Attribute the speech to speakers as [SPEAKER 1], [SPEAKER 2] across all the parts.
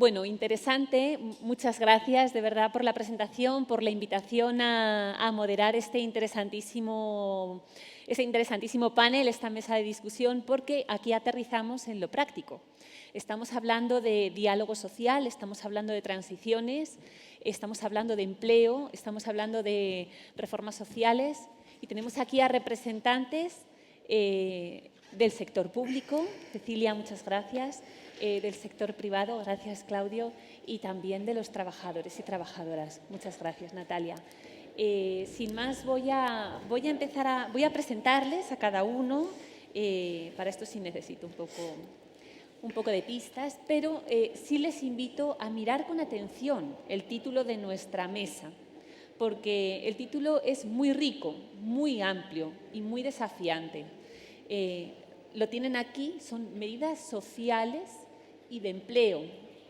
[SPEAKER 1] Bueno, interesante. Muchas gracias de verdad por la presentación, por la invitación a moderar ese interesantísimo panel, esta mesa de discusión, porque aquí aterrizamos en lo práctico. Estamos hablando de diálogo social, estamos hablando de transiciones, estamos hablando de empleo, estamos hablando de reformas sociales y tenemos aquí a representantes del sector público. Cecilia, muchas gracias. Del sector privado, gracias Claudio, y también de los trabajadores y trabajadoras. Muchas gracias, Natalia. Sin más, voy a presentarles a cada uno. Para esto sí necesito un poco de pistas, pero sí les invito a mirar con atención el título de nuestra mesa, porque el título es muy rico, muy amplio y muy desafiante. Lo tienen aquí, son medidas sociales y de empleo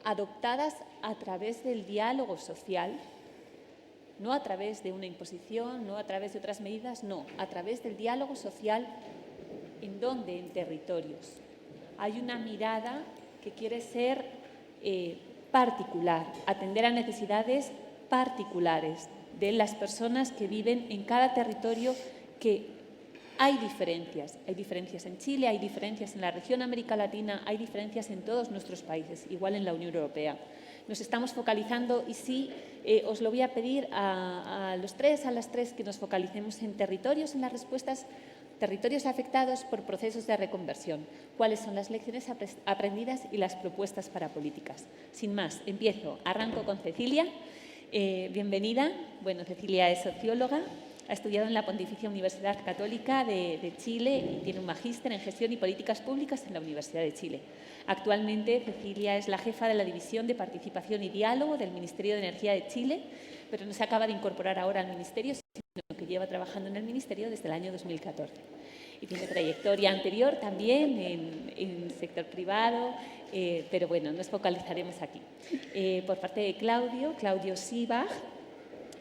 [SPEAKER 1] adoptadas a través del diálogo social, no a través de una imposición, no a través de otras medidas, no, a través del diálogo social. ¿En dónde? En territorios. Hay una mirada que quiere ser particular, atender a necesidades particulares de las personas que viven en cada territorio. Que hay diferencias en Chile, hay diferencias en la región América Latina, hay diferencias en todos nuestros países, igual en la Unión Europea. Nos estamos focalizando y sí, os lo voy a pedir a las tres, que nos focalicemos en territorios, en las respuestas, territorios afectados por procesos de reconversión. ¿Cuáles son las lecciones aprendidas y las propuestas para políticas? Sin más, arranco con Cecilia. Bienvenida. Bueno, Cecilia es socióloga. Ha estudiado en la Pontificia Universidad Católica de Chile y tiene un magíster en Gestión y Políticas Públicas en la Universidad de Chile. Actualmente, Cecilia es la jefa de la División de Participación y Diálogo del Ministerio de Energía de Chile, pero no se acaba de incorporar ahora al Ministerio, sino que lleva trabajando en el Ministerio desde el año 2014. Y tiene trayectoria anterior también en el sector privado, pero bueno, nos focalizaremos aquí. Por parte de Claudio Sibach.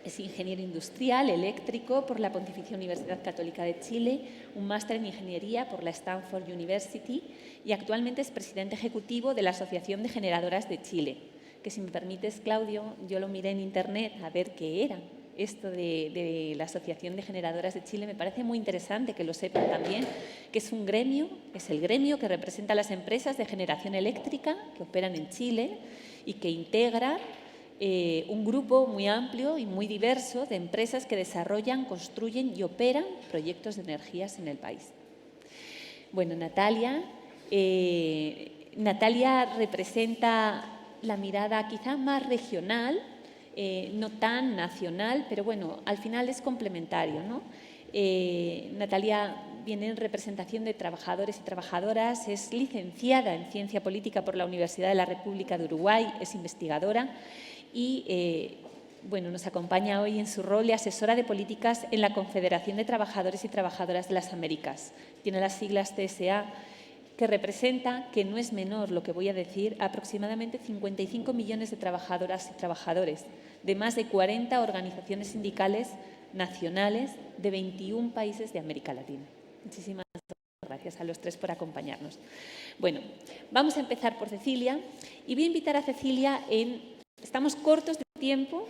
[SPEAKER 1] Es ingeniero industrial eléctrico por la Pontificia Universidad Católica de Chile, un máster en ingeniería por la Stanford University y actualmente es presidente ejecutivo de la Asociación de Generadoras de Chile, que si me permites, Claudio, yo lo miré en internet a ver qué era esto de la Asociación de Generadoras de Chile. Me parece muy interesante que lo sepan también, que es un gremio, es el gremio que representa a las empresas de generación eléctrica que operan en Chile y que integra un grupo muy amplio y muy diverso de empresas que desarrollan, construyen y operan proyectos de energías en el país. Bueno, Natalia representa la mirada quizá más regional, no tan nacional, pero bueno, al final es complementario, ¿no? Natalia viene en representación de trabajadores y trabajadoras, es licenciada en Ciencia Política por la Universidad de la República de Uruguay, es investigadora y bueno, nos acompaña hoy en su rol de asesora de políticas en la Confederación de Trabajadores y Trabajadoras de las Américas. Tiene las siglas TSA, que representa, que no es menor lo que voy a decir, aproximadamente 55 millones de trabajadoras y trabajadores de más de 40 organizaciones sindicales nacionales de 21 países de América Latina. Muchísimas gracias a los tres por acompañarnos. Bueno, vamos a empezar por Cecilia y voy a invitar a Cecilia Estamos cortos de tiempo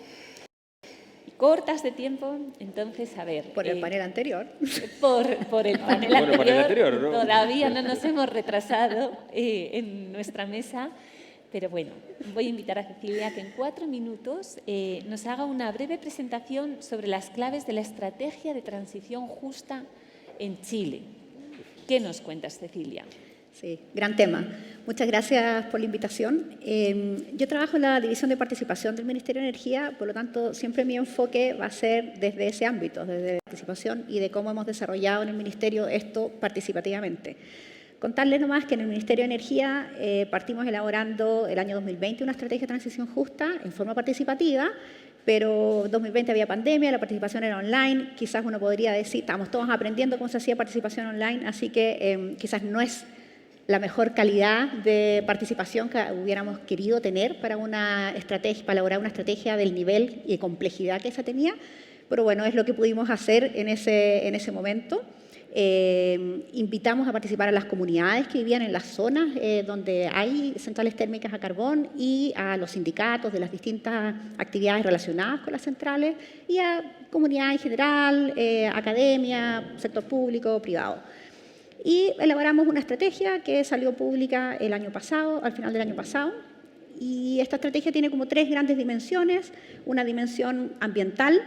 [SPEAKER 1] y cortas de tiempo, entonces, a ver…
[SPEAKER 2] Por el panel anterior.
[SPEAKER 1] Por el panel anterior,
[SPEAKER 3] ¿no?
[SPEAKER 1] Todavía no nos hemos retrasado en nuestra mesa, pero bueno, voy a invitar a Cecilia a que en 4 minutos nos haga una breve presentación sobre las claves de la estrategia de transición justa en Chile. ¿Qué nos cuentas, Cecilia?
[SPEAKER 2] Sí, gran tema. Muchas gracias por la invitación. Yo trabajo en la División de Participación del Ministerio de Energía, por lo tanto, siempre mi enfoque va a ser desde ese ámbito, desde la participación y de cómo hemos desarrollado en el Ministerio esto participativamente. Contarles nomás que en el Ministerio de Energía partimos elaborando el año 2020 una estrategia de transición justa en forma participativa, pero en 2020 había pandemia, la participación era online, quizás uno podría decir, estamos todos aprendiendo cómo se hacía participación online, así que quizás no es la mejor calidad de participación que hubiéramos querido tener para elaborar una estrategia del nivel y complejidad que esa tenía, pero bueno, es lo que pudimos hacer en ese momento. Invitamos a participar a las comunidades que vivían en las zonas donde hay centrales térmicas a carbón y a los sindicatos de las distintas actividades relacionadas con las centrales y a comunidad en general, academia, sector público, privado. Y elaboramos una estrategia que salió pública el año pasado, al final del año pasado, y esta estrategia tiene como 3 grandes dimensiones: una dimensión ambiental,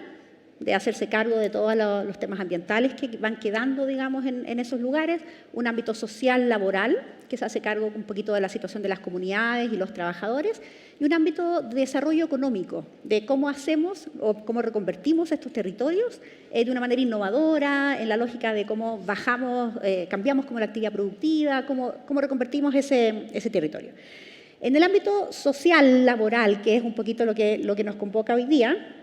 [SPEAKER 2] de hacerse cargo de todos los temas ambientales que van quedando, digamos, en esos lugares, un ámbito social laboral, que se hace cargo un poquito de la situación de las comunidades y los trabajadores, y un ámbito de desarrollo económico, de cómo hacemos o cómo reconvertimos estos territorios de una manera innovadora, en la lógica de cómo bajamos, cambiamos como la actividad productiva, cómo reconvertimos ese territorio. En el ámbito social, laboral, que es un poquito lo que nos convoca hoy día,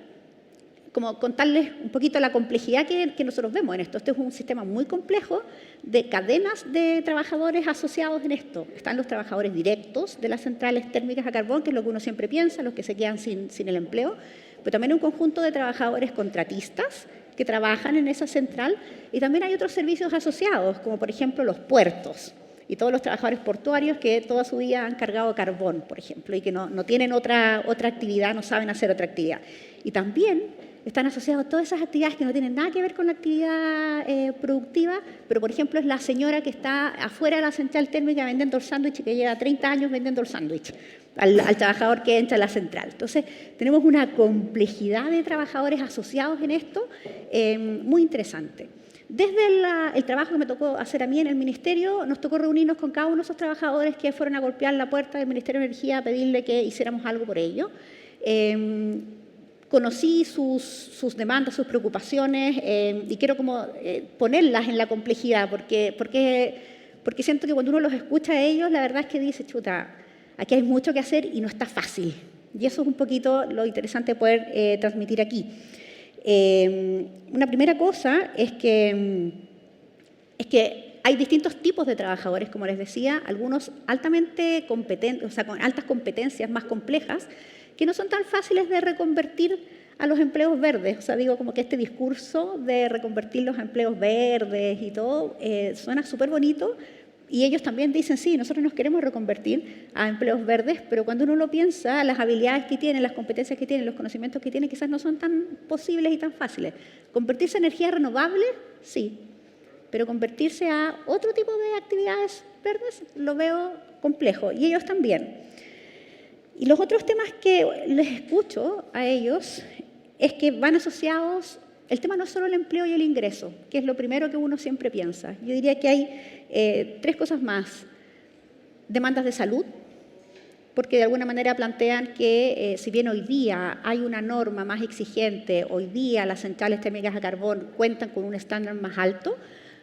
[SPEAKER 2] como contarles un poquito la complejidad que nosotros vemos en esto. Este es un sistema muy complejo de cadenas de trabajadores asociados en esto. Están los trabajadores directos de las centrales térmicas a carbón, que es lo que uno siempre piensa, los que se quedan sin el empleo, pero también un conjunto de trabajadores contratistas que trabajan en esa central, y también hay otros servicios asociados, como por ejemplo los puertos y todos los trabajadores portuarios que toda su vida han cargado carbón, por ejemplo, y que no tienen otra actividad, no saben hacer otra actividad. Y también están asociados a todas esas actividades que no tienen nada que ver con la actividad productiva, pero por ejemplo es la señora que está afuera de la central térmica vendiendo el sándwich y que lleva 30 años vendiendo el sándwich al trabajador que entra a la central. Entonces tenemos una complejidad de trabajadores asociados en esto muy interesante. Desde el trabajo que me tocó hacer a mí en el Ministerio, nos tocó reunirnos con cada uno de esos trabajadores que fueron a golpear la puerta del Ministerio de Energía a pedirle que hiciéramos algo por ello. Conocí sus demandas, sus preocupaciones, y quiero como ponerlas en la complejidad, porque siento que cuando uno los escucha a ellos, la verdad es que dice, chuta, aquí hay mucho que hacer y no está fácil. Y eso es un poquito lo interesante de poder transmitir aquí. Una primera cosa es que hay distintos tipos de trabajadores, como les decía, algunos altamente competentes, o sea, con altas competencias más complejas, que no son tan fáciles de reconvertir a los empleos verdes. O sea, digo como que este discurso de reconvertir los empleos verdes y todo suena súper bonito, y ellos también dicen, sí, nosotros nos queremos reconvertir a empleos verdes, pero cuando uno lo piensa, las habilidades que tienen, las competencias que tienen, los conocimientos que tienen, quizás no son tan posibles y tan fáciles. ¿Convertirse en energía renovable? Sí, pero convertirse a otro tipo de actividades verdes lo veo complejo, y ellos también. Y los otros temas que les escucho a ellos es que van asociados, el tema no es solo el empleo y el ingreso, que es lo primero que uno siempre piensa. Yo diría que hay 3 cosas más. Demandas de salud, porque de alguna manera plantean que si bien hoy día hay una norma más exigente, hoy día las centrales térmicas a carbón cuentan con un estándar más alto,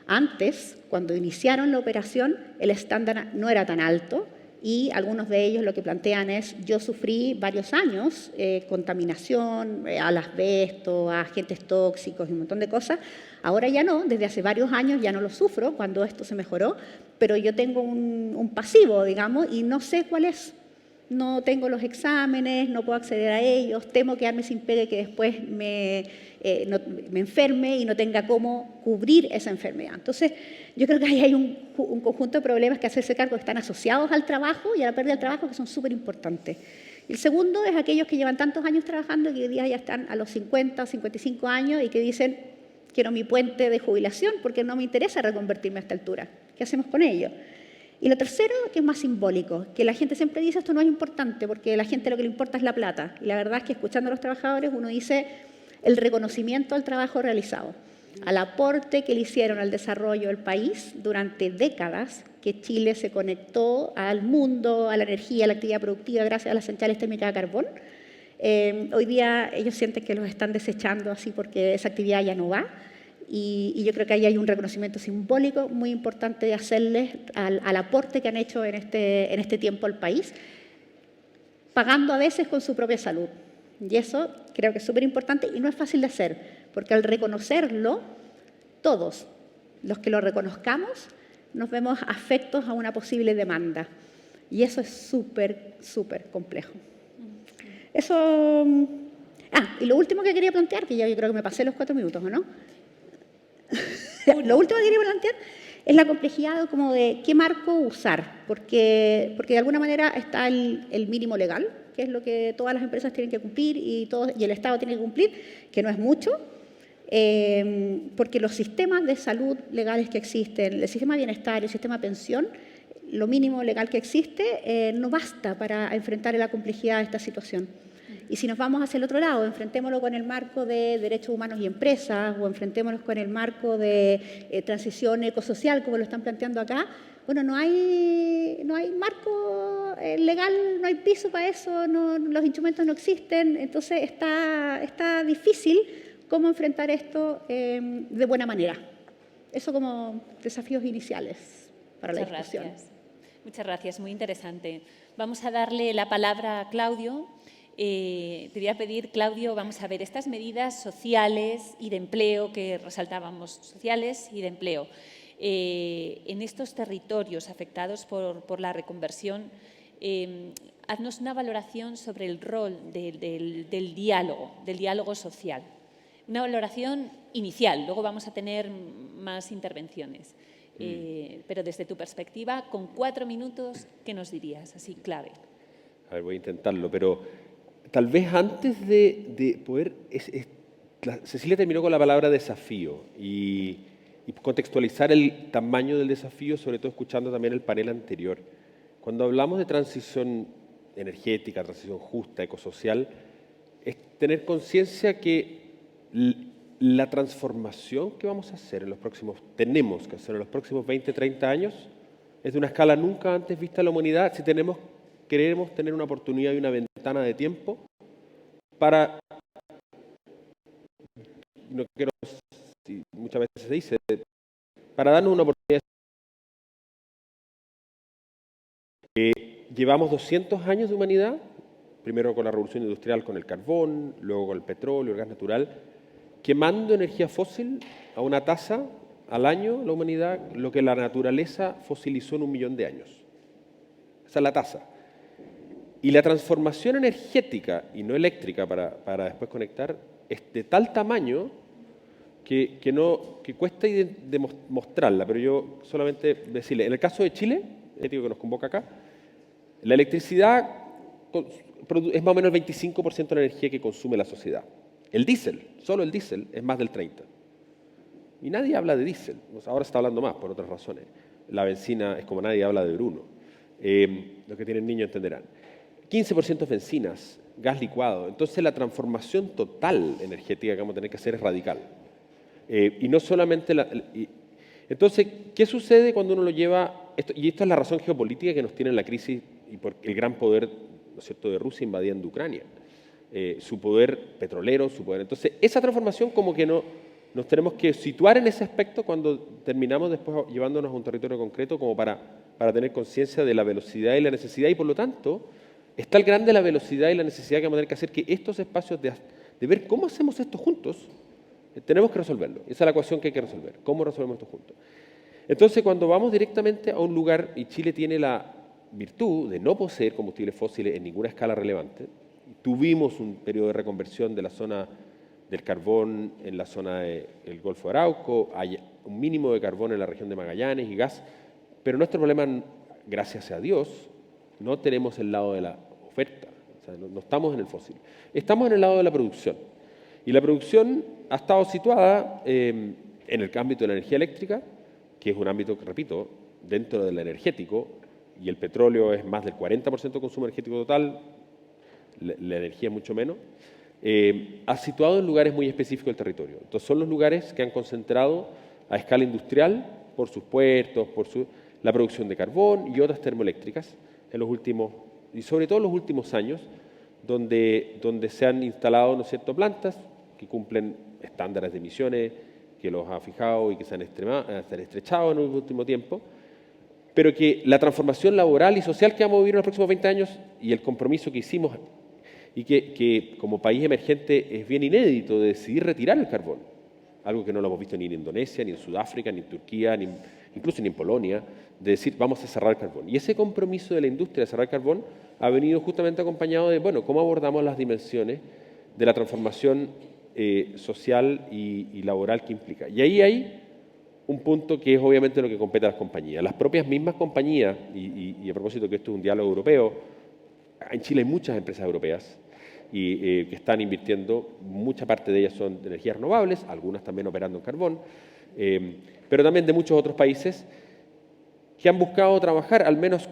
[SPEAKER 2] antes, cuando iniciaron la operación, el estándar no era tan alto, y algunos de ellos lo que plantean es, yo sufrí varios años contaminación, al asbesto, a agentes tóxicos y un montón de cosas. Ahora ya no, desde hace varios años ya no lo sufro cuando esto se mejoró, pero yo tengo un pasivo, digamos, y no sé cuál es. No tengo los exámenes, no puedo acceder a ellos, temo quedarme sin pega y que después me enferme y no tenga cómo cubrir esa enfermedad. Entonces, yo creo que ahí hay un conjunto de problemas que hacerse cargo que están asociados al trabajo y a la pérdida del trabajo, que son súper importantes. El segundo es aquellos que llevan tantos años trabajando y que hoy día ya están a los 50 o 55 años y que dicen, quiero mi puente de jubilación porque no me interesa reconvertirme a esta altura. ¿Qué hacemos con ello? Y lo tercero, que es más simbólico, que la gente siempre dice esto no es importante porque a la gente lo que le importa es la plata. Y la verdad es que escuchando a los trabajadores uno dice el reconocimiento al trabajo realizado, al aporte que le hicieron al desarrollo del país durante décadas, que Chile se conectó al mundo, a la energía, a la actividad productiva gracias a las centrales térmicas a carbón. Hoy día ellos sienten que los están desechando así porque esa actividad ya no va. Y yo creo que ahí hay un reconocimiento simbólico muy importante de hacerles al aporte que han hecho en este tiempo al país, pagando a veces con su propia salud. Y eso creo que es súper importante y no es fácil de hacer, porque al reconocerlo, todos los que lo reconozcamos, nos vemos afectos a una posible demanda. Y eso es súper, súper complejo. Eso... y lo último que quería plantear, que ya yo creo que me pasé los 4 minutos, ¿o no? Lo último que quería plantear es la complejidad como de qué marco usar, porque de alguna manera está el mínimo legal, que es lo que todas las empresas tienen que cumplir y el Estado tiene que cumplir, que no es mucho, porque los sistemas de salud legales que existen, el sistema de bienestar y el sistema de pensión, lo mínimo legal que existe no basta para enfrentar la complejidad de esta situación. Y si nos vamos hacia el otro lado, enfrentémoslo con el marco de derechos humanos y empresas, o enfrentémonos con el marco de transición ecosocial, como lo están planteando acá, bueno, no hay marco legal, no hay piso para eso, los instrumentos no existen, entonces está difícil cómo enfrentar esto de buena manera. Eso como desafíos iniciales para la discusión.
[SPEAKER 1] Muchas gracias, muy interesante. Vamos a darle la palabra a Claudio. Te voy a pedir, Claudio, vamos a ver estas medidas sociales y de empleo que resaltábamos, sociales y de empleo. En estos territorios afectados por la reconversión, haznos una valoración sobre el rol del diálogo social. Una valoración inicial, luego vamos a tener más intervenciones. Pero desde tu perspectiva, con 4 minutos, ¿qué nos dirías? Así, clave.
[SPEAKER 3] A ver, voy a intentarlo, pero tal vez antes de poder... Cecilia terminó con la palabra desafío y contextualizar el tamaño del desafío, sobre todo escuchando también el panel anterior. Cuando hablamos de transición energética, transición justa, ecosocial, es tener conciencia que la transformación que vamos a hacer tenemos que hacer en los próximos 20, 30 años, es de una escala nunca antes vista en la humanidad, si queremos tener una oportunidad y una ventana de tiempo para, muchas veces se dice, para darnos una oportunidad. Llevamos 200 años de humanidad, primero con la revolución industrial, con el carbón, luego con el petróleo, el gas natural, quemando energía fósil a una tasa al año, la humanidad, lo que la naturaleza fosilizó en 1 millón de años. Esa es la tasa. Y la transformación energética, y no eléctrica para después conectar, es de tal tamaño que cuesta mostrarla, pero yo solamente decirle, en el caso de Chile, el que nos convoca acá, la electricidad es más o menos el 25% de la energía que consume la sociedad. El diésel, solo el diésel, es más del 30%. Y nadie habla de diésel, ahora se está hablando más por otras razones. La benzina es como nadie habla de Bruno. Los que tienen niños entenderán. 15% bencinas, gas licuado. Entonces la transformación total energética que vamos a tener que hacer es radical. Y no solamente entonces, ¿qué sucede cuando uno lo lleva? Y esta es la razón geopolítica que nos tiene en la crisis y por el gran poder, ¿no es cierto?, de Rusia invadiendo Ucrania. Su poder petrolero, su poder. Entonces, esa transformación como que nos tenemos que situar en ese aspecto cuando terminamos después llevándonos a un territorio concreto como para tener conciencia de la velocidad y la necesidad. Y por lo tanto, es tal grande la velocidad y la necesidad que vamos a tener que hacer que estos espacios de ver cómo hacemos esto juntos, tenemos que resolverlo. Esa es la ecuación que hay que resolver. ¿Cómo resolvemos esto juntos? Entonces, cuando vamos directamente a un lugar, y Chile tiene la virtud de no poseer combustibles fósiles en ninguna escala relevante, tuvimos un periodo de reconversión de la zona del carbón en la zona del Golfo de Arauco, hay un mínimo de carbón en la región de Magallanes y gas, pero nuestro problema, gracias a Dios, no tenemos el lado de la oferta, o sea, no estamos en el fósil, estamos en el lado de la producción. Y la producción ha estado situada en el ámbito de la energía eléctrica, que es un ámbito que, repito, dentro del energético, y el petróleo es más del 40% de consumo energético total, la energía es mucho menos, ha situado en lugares muy específicos del territorio. Entonces son los lugares que han concentrado a escala industrial, por sus puertos, la producción de carbón y otras termoeléctricas, en los últimos, y sobre todo en los últimos años, donde se han instalado, ¿no es cierto?, plantas que cumplen estándares de emisiones que los ha fijado y que se han estrechado en el último tiempo, pero que la transformación laboral y social que vamos a vivir en los próximos 20 años y el compromiso que hicimos y que como país emergente es bien inédito de decidir retirar el carbón, algo que no lo hemos visto ni en Indonesia, ni en Sudáfrica, ni en Turquía, incluso ni en Polonia, de decir vamos a cerrar el carbón. Y ese compromiso de la industria de cerrar el carbón ha venido justamente acompañado de, bueno, cómo abordamos las dimensiones de la transformación social y laboral que implica. Y ahí hay un punto que es obviamente lo que compete a las compañías. Las propias mismas compañías, y a propósito que esto es un diálogo europeo, en Chile hay muchas empresas europeas que están invirtiendo, mucha parte de ellas son de energías renovables, algunas también operando en carbón, pero también de muchos otros países que han buscado trabajar, al menos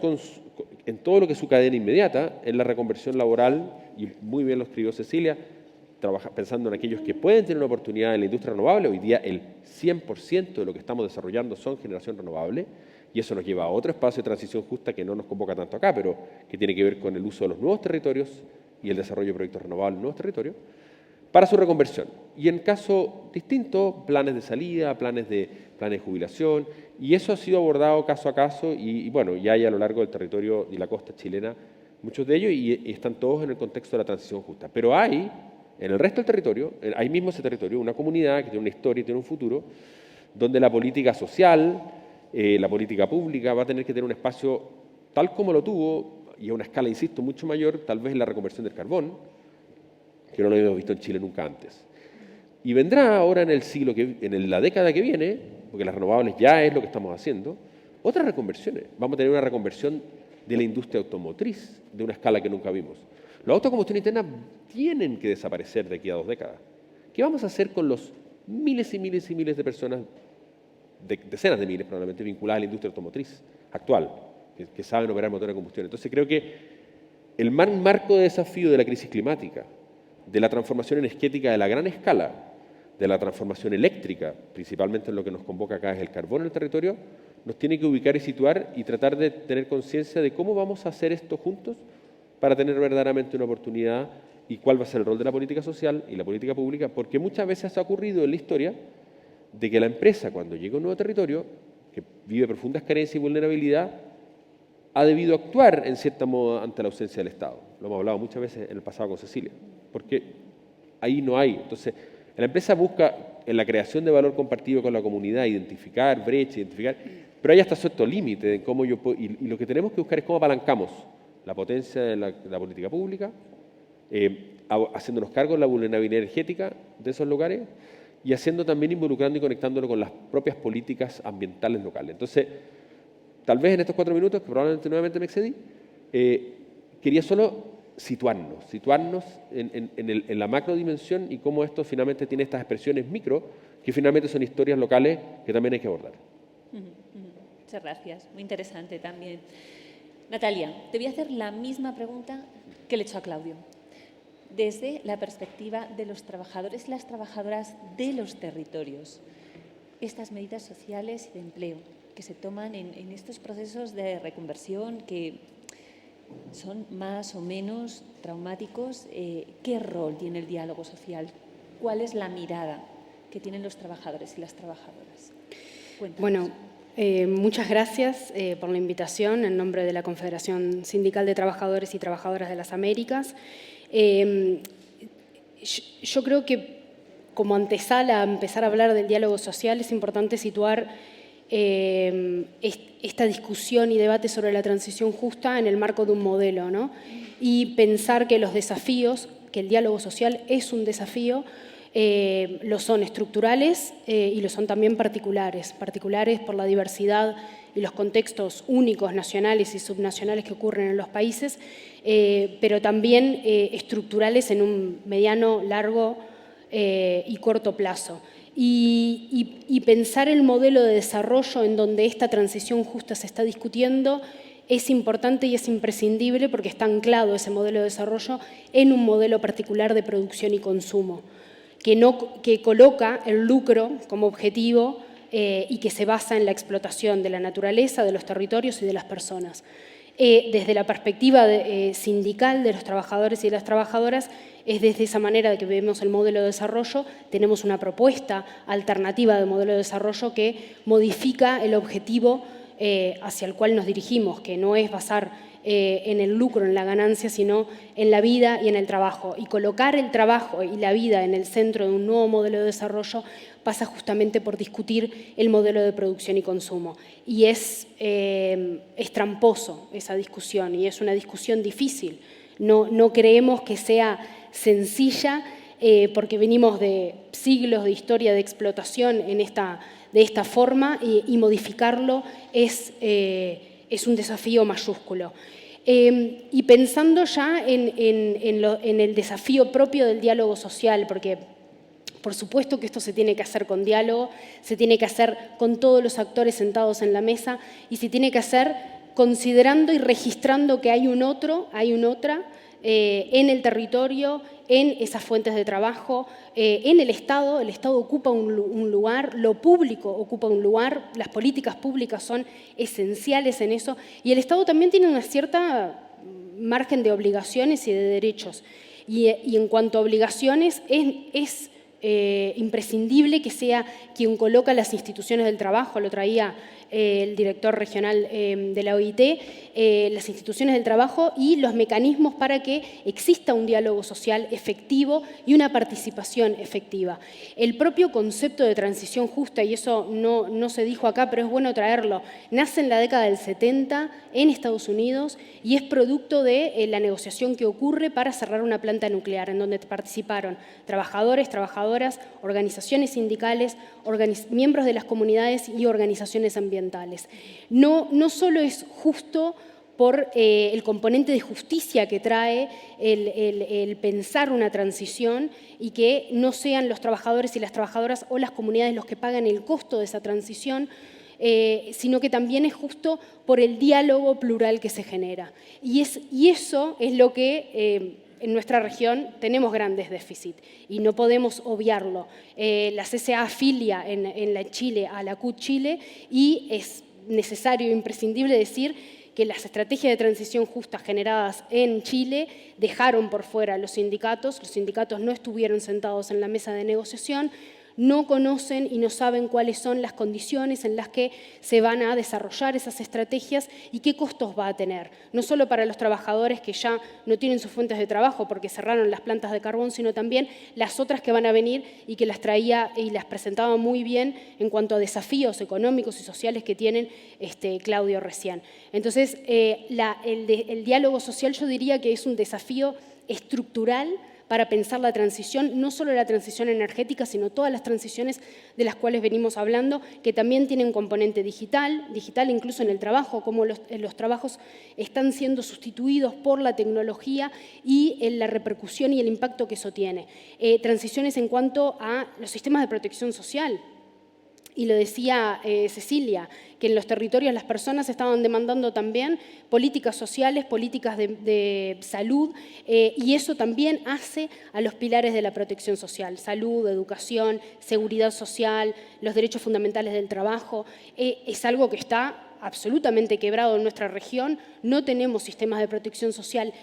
[SPEAKER 3] en todo lo que es su cadena inmediata, en la reconversión laboral, y muy bien lo escribió Cecilia, pensando en aquellos que pueden tener una oportunidad en la industria renovable. Hoy día el 100% de lo que estamos desarrollando son generación renovable, y eso nos lleva a otro espacio de transición justa que no nos convoca tanto acá, pero que tiene que ver con el uso de los nuevos territorios y el desarrollo de proyectos renovables en nuevos territorios, para su reconversión. Y en caso distinto, planes de salida, planes de jubilación, y eso ha sido abordado caso a caso, y bueno, ya hay a lo largo del territorio y la costa chilena muchos de ellos, y están todos en el contexto de la transición justa. Pero hay, en el resto del territorio, ahí mismo ese territorio, una comunidad que tiene una historia y tiene un futuro, donde la política social, la política pública va a tener que tener un espacio tal como lo tuvo, y a una escala, insisto, mucho mayor, tal vez en la reconversión del carbón, que no lo habíamos visto en Chile nunca antes. Y vendrá ahora en la década que viene, porque las renovables ya es lo que estamos haciendo, otras reconversiones. Vamos a tener una reconversión de la industria automotriz de una escala que nunca vimos. Los autos de combustión interna tienen que desaparecer de aquí a 2 décadas. ¿Qué vamos a hacer con los miles y miles y miles de personas, decenas de miles probablemente, vinculadas a la industria automotriz actual, que saben operar motores de combustión? Entonces creo que el marco de desafío de la crisis climática, de la transformación energética de la gran escala, de la transformación eléctrica, principalmente en lo que nos convoca acá es el carbón en el territorio, nos tiene que ubicar y situar y tratar de tener conciencia de cómo vamos a hacer esto juntos para tener verdaderamente una oportunidad y cuál va a ser el rol de la política social y la política pública, porque muchas veces ha ocurrido en la historia de que la empresa, cuando llega a un nuevo territorio, que vive profundas carencias y vulnerabilidad, ha debido actuar en cierto modo ante la ausencia del Estado. Lo hemos hablado muchas veces en el pasado con Cecilia, porque ahí no hay. Entonces, la empresa busca en la creación de valor compartido con la comunidad identificar brechas, pero hay hasta cierto límite de cómo yo puedo, y lo que tenemos que buscar es cómo apalancamos la potencia de la política pública, haciéndonos cargo de la vulnerabilidad energética de esos lugares y haciendo también involucrando y conectándolo con las propias políticas ambientales locales. Entonces, tal vez en estos 4 minutos, que probablemente nuevamente me excedí, quería solo situarnos en la macrodimensión y cómo esto finalmente tiene estas expresiones micro, que finalmente son historias locales que también hay que abordar.
[SPEAKER 1] Muchas gracias, muy interesante también. Natalia, te voy a hacer la misma pregunta que le he hecho a Claudio. Desde la perspectiva de los trabajadores y las trabajadoras de los territorios, estas medidas sociales y de empleo que se toman en estos procesos de reconversión que son más o menos traumáticos, ¿qué rol tiene el diálogo social? ¿Cuál es la mirada que tienen los trabajadores y las trabajadoras? Cuéntanos.
[SPEAKER 4] Bueno, muchas gracias por la invitación en nombre de la Confederación Sindical de Trabajadores y Trabajadoras de las Américas. Yo creo que como antesala a empezar a hablar del diálogo social es importante situar esta discusión y debate sobre la transición justa en el marco de un modelo, ¿no? Y pensar que los desafíos, que el diálogo social es un desafío, lo son estructurales y lo son también particulares por la diversidad y los contextos únicos, nacionales y subnacionales que ocurren en los países, pero también estructurales en un mediano, largo y corto plazo. Y pensar el modelo de desarrollo en donde esta transición justa se está discutiendo es importante y es imprescindible porque está anclado ese modelo de desarrollo en un modelo particular de producción y consumo, que coloca el lucro como objetivo y que se basa en la explotación de la naturaleza, de los territorios y de las personas. Desde la perspectiva sindical de los trabajadores y de las trabajadoras, es desde esa manera de que vemos el modelo de desarrollo, tenemos una propuesta alternativa de modelo de desarrollo que modifica el objetivo hacia el cual nos dirigimos, que no es basar en el lucro, en la ganancia, sino en la vida y en el trabajo. Y colocar el trabajo y la vida en el centro de un nuevo modelo de desarrollo pasa justamente por discutir el modelo de producción y consumo. Y es tramposo esa discusión y es una discusión difícil. No creemos que sea sencilla porque venimos de siglos de historia de explotación en esta de esta forma y modificarlo es un desafío mayúsculo. Y pensando ya en el desafío propio del diálogo social, porque por supuesto que esto se tiene que hacer con diálogo, se tiene que hacer con todos los actores sentados en la mesa y se tiene que hacer considerando y registrando que hay un otro, hay un otra en el territorio, en esas fuentes de trabajo, en el Estado ocupa un lugar, lo público ocupa un lugar, las políticas públicas son esenciales en eso y el Estado también tiene una cierta margen de obligaciones y de derechos. Y en cuanto a obligaciones, es imprescindible que sea quien coloca las instituciones del trabajo, lo traía el director regional de la OIT, las instituciones del trabajo y los mecanismos para que exista un diálogo social efectivo y una participación efectiva. El propio concepto de transición justa, y eso no se dijo acá, pero es bueno traerlo, nace en la década del 70 en Estados Unidos y es producto de la negociación que ocurre para cerrar una planta nuclear, en donde participaron trabajadores, trabajadoras, organizaciones sindicales, miembros de las comunidades y organizaciones ambientales. No solo es justo por el componente de justicia que trae el pensar una transición y que no sean los trabajadores y las trabajadoras o las comunidades los que pagan el costo de esa transición, sino que también es justo por el diálogo plural que se genera. Y eso es lo que en nuestra región tenemos grandes déficits y no podemos obviarlo. La CCA afilia en la Chile a la CUT Chile y es necesario e imprescindible decir que las estrategias de transición justa generadas en Chile dejaron por fuera a los sindicatos no estuvieron sentados en la mesa de negociación, no conocen y no saben cuáles son las condiciones en las que se van a desarrollar esas estrategias y qué costos va a tener. No solo para los trabajadores que ya no tienen sus fuentes de trabajo porque cerraron las plantas de carbón, sino también las otras que van a venir y que las traía y las presentaba muy bien en cuanto a desafíos económicos y sociales que tienen Claudio recién. Entonces, el diálogo social yo diría que es un desafío estructural para pensar la transición, no solo la transición energética, sino todas las transiciones de las cuales venimos hablando, que también tienen un componente digital incluso en el trabajo, cómo los trabajos están siendo sustituidos por la tecnología y en la repercusión y el impacto que eso tiene. Transiciones en cuanto a los sistemas de protección social. Y lo decía Cecilia, que en los territorios las personas estaban demandando también políticas sociales, políticas de salud, y eso también hace a los pilares de la protección social, salud, educación, seguridad social, los derechos fundamentales del trabajo. Es algo que está absolutamente quebrado en nuestra región, no tenemos sistemas de protección social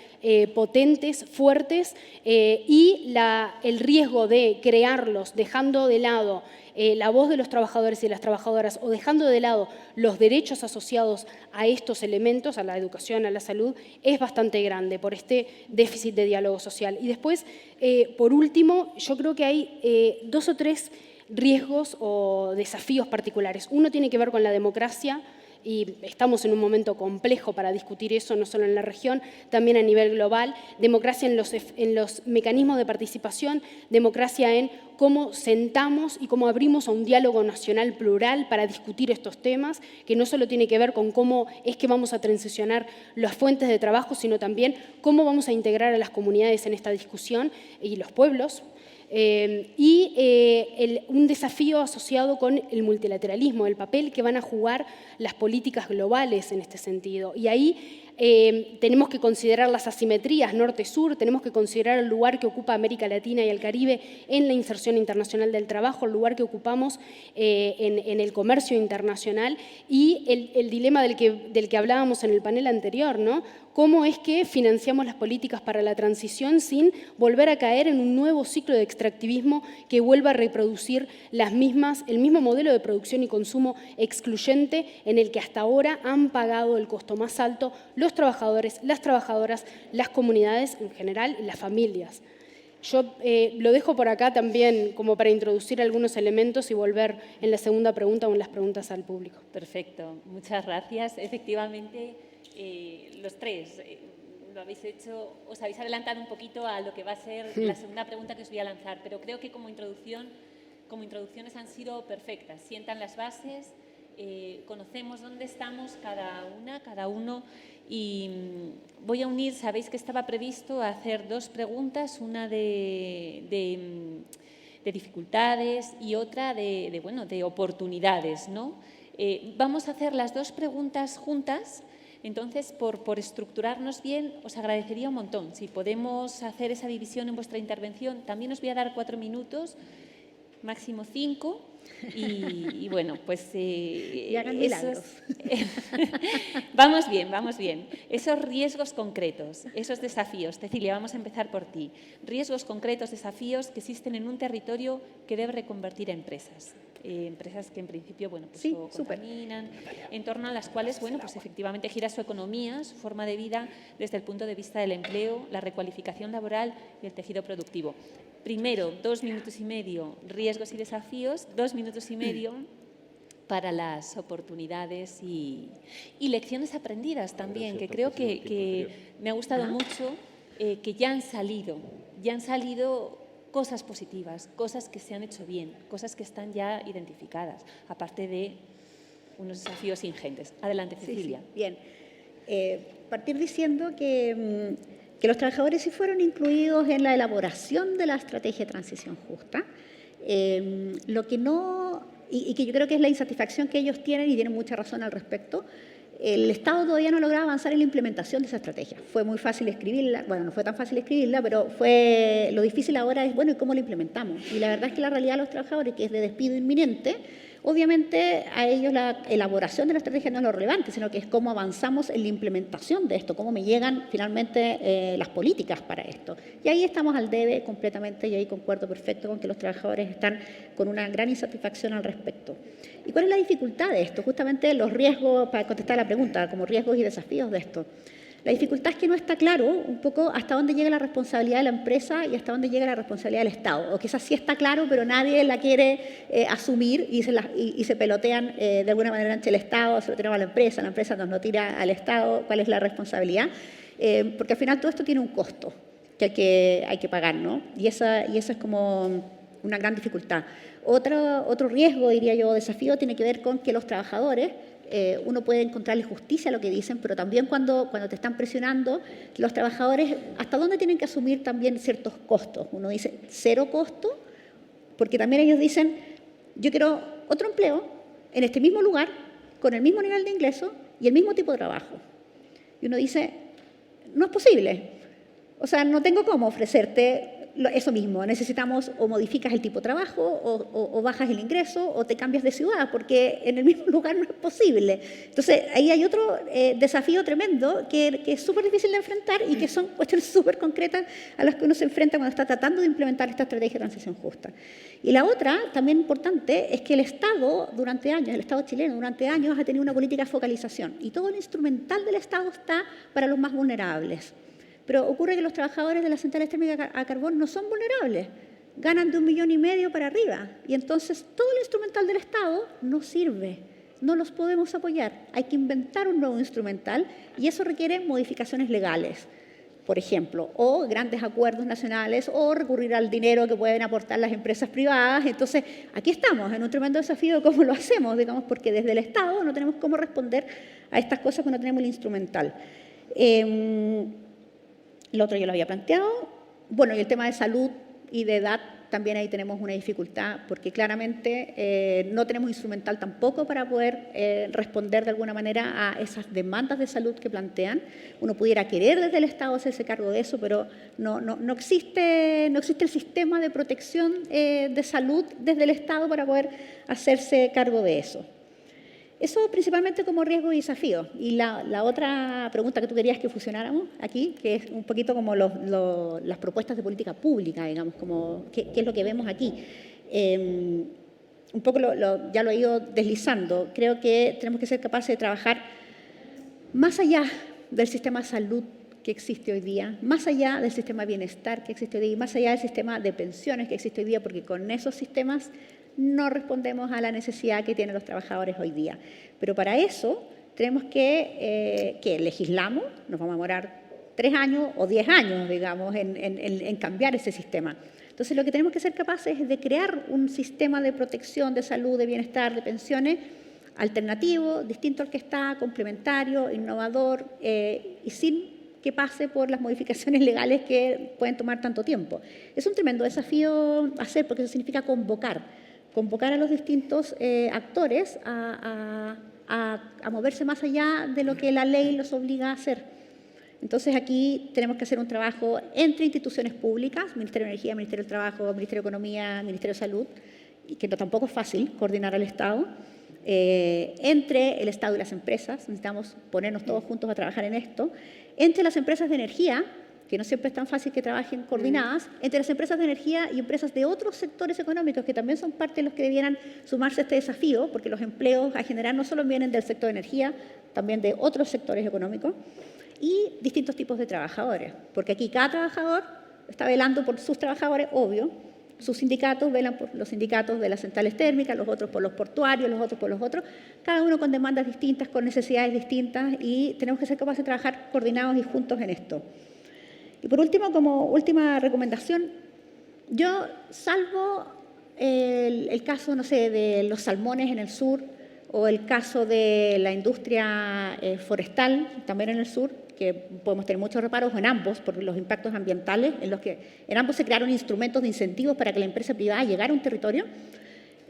[SPEAKER 4] potentes, fuertes, y el riesgo de crearlos dejando de lado la voz de los trabajadores y las trabajadoras o dejando de lado los derechos asociados a estos elementos, a la educación, a la salud, es bastante grande por este déficit de diálogo social. Y después, por último, yo creo que hay 2 o 3 riesgos o desafíos particulares. Uno tiene que ver con la democracia, y estamos en un momento complejo para discutir eso, no solo en la región, también a nivel global. Democracia en los mecanismos de participación, democracia en cómo sentamos y cómo abrimos a un diálogo nacional plural para discutir estos temas, que no solo tiene que ver con cómo es que vamos a transicionar las fuentes de trabajo, sino también cómo vamos a integrar a las comunidades en esta discusión y los pueblos. Un desafío asociado con el multilateralismo, el papel que van a jugar las políticas globales en este sentido. Y ahí tenemos que considerar las asimetrías norte-sur, tenemos que considerar el lugar que ocupa América Latina y el Caribe en la inserción internacional del trabajo, el lugar que ocupamos en el comercio internacional y el dilema del que hablábamos en el panel anterior, ¿no? ¿Cómo es que financiamos las políticas para la transición sin volver a caer en un nuevo ciclo de extractivismo que vuelva a reproducir el mismo modelo de producción y consumo excluyente en el que hasta ahora han pagado el costo más alto los trabajadores, las trabajadoras, las comunidades en general y las familias? Yo lo dejo por acá también como para introducir algunos elementos y volver en la segunda pregunta o en las preguntas al público.
[SPEAKER 1] Perfecto, muchas gracias. Efectivamente, los tres lo habéis hecho, os habéis adelantado un poquito a lo que va a ser la segunda pregunta que os voy a lanzar, pero creo que como introducción como introducciones han sido perfectas, sientan las bases, conocemos dónde estamos cada una, cada uno, y voy a unir, sabéis que estaba previsto hacer 2 preguntas, una de dificultades y otra de oportunidades, ¿no? Vamos a hacer las 2 preguntas juntas. Entonces, por estructurarnos bien, os agradecería un montón. Si podemos hacer esa división en vuestra intervención, también os voy a dar 4 minutos, máximo 5. Y bueno, pues
[SPEAKER 2] y hagan milagros.
[SPEAKER 1] Vamos bien, vamos bien. Esos riesgos concretos, esos desafíos. Cecilia, vamos a empezar por ti. Riesgos concretos, desafíos que existen en un territorio que debe reconvertir a empresas. Empresas que en principio, bueno, pues
[SPEAKER 2] sí,
[SPEAKER 1] contaminan, en torno a las cuales, bueno, pues efectivamente gira su economía, su forma de vida desde el punto de vista del empleo, la recualificación laboral y el tejido productivo. Primero, 2 minutos y medio, riesgos y desafíos, 2 minutos y medio para las oportunidades y lecciones aprendidas también, que creo que me ha gustado mucho, que ya han salido cosas positivas, cosas que se han hecho bien, cosas que están ya identificadas, aparte de unos desafíos ingentes. Adelante, Cecilia.
[SPEAKER 2] Sí, bien. Partir diciendo que los trabajadores sí fueron incluidos en la elaboración de la estrategia de transición justa. Lo que no, y que yo creo que es la insatisfacción que ellos tienen, y tienen mucha razón al respecto, el Estado todavía no lograba avanzar en la implementación de esa estrategia. Fue muy fácil escribirla, bueno, no fue tan fácil escribirla, pero lo difícil ahora es, bueno, ¿y cómo la implementamos? Y la verdad es que la realidad de los trabajadores, que es de despido inminente, obviamente a ellos la elaboración de la estrategia no es lo relevante, sino que es cómo avanzamos en la implementación de esto, cómo me llegan finalmente las políticas para esto. Y ahí estamos al debe completamente, y ahí concuerdo perfecto con que los trabajadores están con una gran insatisfacción al respecto. ¿Y cuál es la dificultad de esto? Justamente los riesgos, para contestar la pregunta, como riesgos y desafíos de esto. La dificultad es que no está claro un poco hasta dónde llega la responsabilidad de la empresa y hasta dónde llega la responsabilidad del Estado. O quizás sí está claro, pero nadie la quiere asumir y se pelotean de alguna manera entre el Estado, se lo tiramos a la empresa nos lo tira al Estado, cuál es la responsabilidad. Porque al final todo esto tiene un costo que hay que pagar, ¿no? Y esa es como una gran dificultad. Otro riesgo, diría yo, desafío, tiene que ver con que los trabajadores, uno puede encontrarle justicia a lo que dicen, pero también cuando te están presionando, los trabajadores, ¿hasta dónde tienen que asumir también ciertos costos? Uno dice, 0 costo, porque también ellos dicen, yo quiero otro empleo en este mismo lugar, con el mismo nivel de ingreso y el mismo tipo de trabajo. Y uno dice, no es posible. O sea, no tengo cómo ofrecerte eso mismo. Necesitamos o modificas el tipo de trabajo o bajas el ingreso o te cambias de ciudad, porque en el mismo lugar no es posible. Entonces, ahí hay otro desafío tremendo que es súper difícil de enfrentar y que son cuestiones súper concretas a las que uno se enfrenta cuando está tratando de implementar esta estrategia de transición justa. Y la otra, también importante, es que el Estado chileno durante años ha tenido una política de focalización y todo el instrumental del Estado está para los más vulnerables. Pero ocurre que los trabajadores de las centrales térmicas a carbón no son vulnerables, ganan de 1,5 millones para arriba y entonces todo el instrumental del Estado no sirve, no los podemos apoyar. Hay que inventar un nuevo instrumental y eso requiere modificaciones legales, por ejemplo, o grandes acuerdos nacionales o recurrir al dinero que pueden aportar las empresas privadas. Entonces, aquí estamos en un tremendo desafío de cómo lo hacemos, digamos, porque desde el Estado no tenemos cómo responder a estas cosas cuando tenemos el instrumental. Lo otro yo lo había planteado. Bueno, y el tema de salud y de edad, también ahí tenemos una dificultad, porque claramente no tenemos instrumental tampoco para poder responder de alguna manera a esas demandas de salud que plantean. Uno pudiera querer desde el Estado hacerse cargo de eso, pero no existe el sistema de protección de salud desde el Estado para poder hacerse cargo de eso. Eso principalmente como riesgo y desafío. Y la otra pregunta que tú querías que fusionáramos aquí, que es un poquito como las propuestas de política pública, digamos, como qué es lo que vemos aquí. Un poco ya lo he ido deslizando. Creo que tenemos que ser capaces de trabajar más allá del sistema de salud que existe hoy día, más allá del sistema de bienestar que existe hoy día, y más allá del sistema de pensiones que existe hoy día, porque con esos sistemas no respondemos a la necesidad que tienen los trabajadores hoy día. Pero para eso tenemos que legislamos, nos vamos a demorar 3 años o 10 años, digamos, en cambiar ese sistema. Entonces, lo que tenemos que ser capaces es de crear un sistema de protección, de salud, de bienestar, de pensiones alternativo, distinto al que está, complementario, innovador y sin que pase por las modificaciones legales que pueden tomar tanto tiempo. Es un tremendo desafío hacer, porque eso significa convocar a los distintos actores a moverse más allá de lo que la ley los obliga a hacer. Entonces, aquí tenemos que hacer un trabajo entre instituciones públicas, Ministerio de Energía, Ministerio del Trabajo, Ministerio de Economía, Ministerio de Salud, y que tampoco es fácil coordinar al Estado, entre el Estado y las empresas, necesitamos ponernos todos juntos a trabajar en esto, entre las empresas de energía, que no siempre es tan fácil que trabajen coordinadas, entre las empresas de energía y empresas de otros sectores económicos que también son parte de los que debieran sumarse a este desafío, porque los empleos a generar no solo vienen del sector de energía, también de otros sectores económicos, y distintos tipos de trabajadores, porque aquí cada trabajador está velando por sus trabajadores, obvio. Sus sindicatos velan por los sindicatos de las centrales térmicas, los otros por los portuarios, los otros por los otros, cada uno con demandas distintas, con necesidades distintas, y tenemos que ser capaces de trabajar coordinados y juntos en esto. Y por último, como última recomendación, yo salvo el caso, no sé, de los salmones en el sur o el caso de la industria forestal, también en el sur, que podemos tener muchos reparos en ambos por los impactos ambientales, en los que en ambos se crearon instrumentos de incentivos para que la empresa privada llegara a un territorio.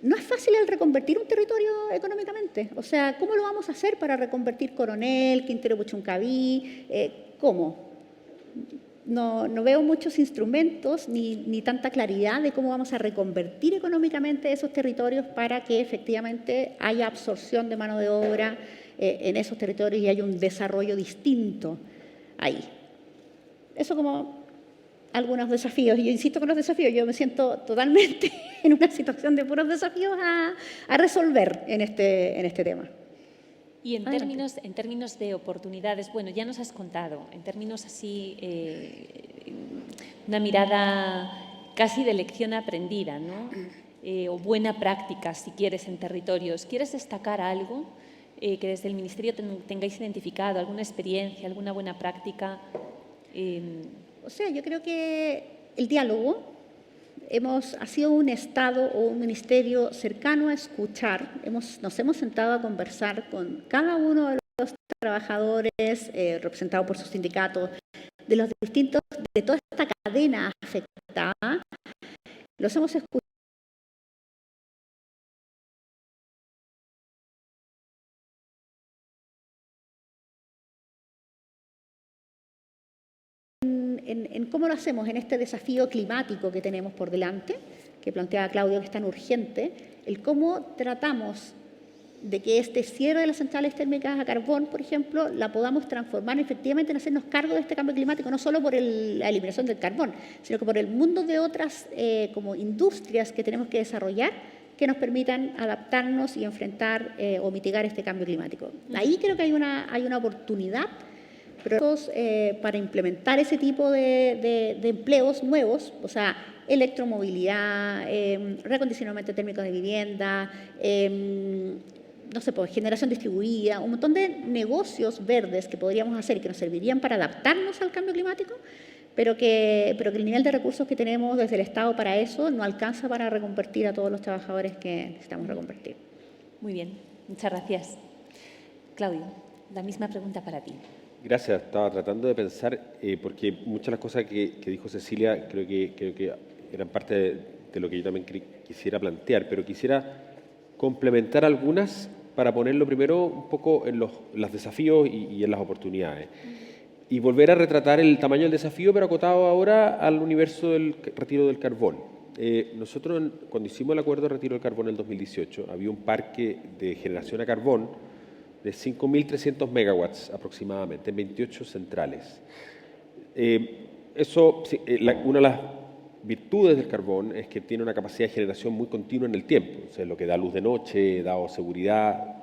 [SPEAKER 2] No es fácil el reconvertir un territorio económicamente. O sea, ¿cómo lo vamos a hacer para reconvertir Coronel, Quintero Puchuncaví? ¿Cómo? No veo muchos instrumentos ni tanta claridad de cómo vamos a reconvertir económicamente esos territorios para que efectivamente haya absorción de mano de obra en esos territorios y haya un desarrollo distinto ahí. Eso como algunos desafíos. Y yo insisto con los desafíos, yo me siento totalmente en una situación de puros desafíos a resolver en este tema.
[SPEAKER 1] Y en términos de oportunidades, bueno, ya nos has contado, en términos así, una mirada casi de lección aprendida, ¿no? O buena práctica, si quieres, en territorios. ¿Quieres destacar algo que desde el Ministerio tengáis identificado, alguna experiencia, alguna buena práctica?
[SPEAKER 2] O sea, yo creo que el diálogo ha sido un Estado o un ministerio cercano a escuchar. Nos hemos sentado a conversar con cada uno de los trabajadores, representados por sus sindicatos, de toda esta cadena afectada. Los hemos escuchado en cómo lo hacemos en este desafío climático que tenemos por delante, que planteaba Claudio, que es tan urgente, el cómo tratamos de que este cierre de las centrales térmicas a carbón, por ejemplo, la podamos transformar efectivamente en hacernos cargo de este cambio climático, no solo por la eliminación del carbón, sino que por el mundo de otras como industrias que tenemos que desarrollar que nos permitan adaptarnos y enfrentar o mitigar este cambio climático. Ahí creo que hay una oportunidad para implementar ese tipo de empleos nuevos, o sea, electromovilidad, reacondicionamiento térmico de vivienda, no sé, pues, generación distribuida, un montón de negocios verdes que podríamos hacer y que nos servirían para adaptarnos al cambio climático, pero que el nivel de recursos que tenemos desde el Estado para eso no alcanza para reconvertir a todos los trabajadores que necesitamos reconvertir.
[SPEAKER 1] Muy bien, muchas gracias. Claudio, la misma pregunta para ti.
[SPEAKER 3] Gracias. Estaba tratando de pensar, porque muchas de las cosas que dijo Cecilia creo que eran parte de lo que yo también quisiera plantear, pero quisiera complementar algunas para ponerlo primero un poco en los desafíos y en las oportunidades. Y volver a retratar el tamaño del desafío, pero acotado ahora al universo del retiro del carbón. Nosotros, cuando hicimos el acuerdo de retiro del carbón en el 2018, había un parque de generación a carbón de 5.300 megawatts aproximadamente, en 28 centrales. Una de las virtudes del carbón es que tiene una capacidad de generación muy continua en el tiempo, o sea, lo que da luz de noche, da seguridad,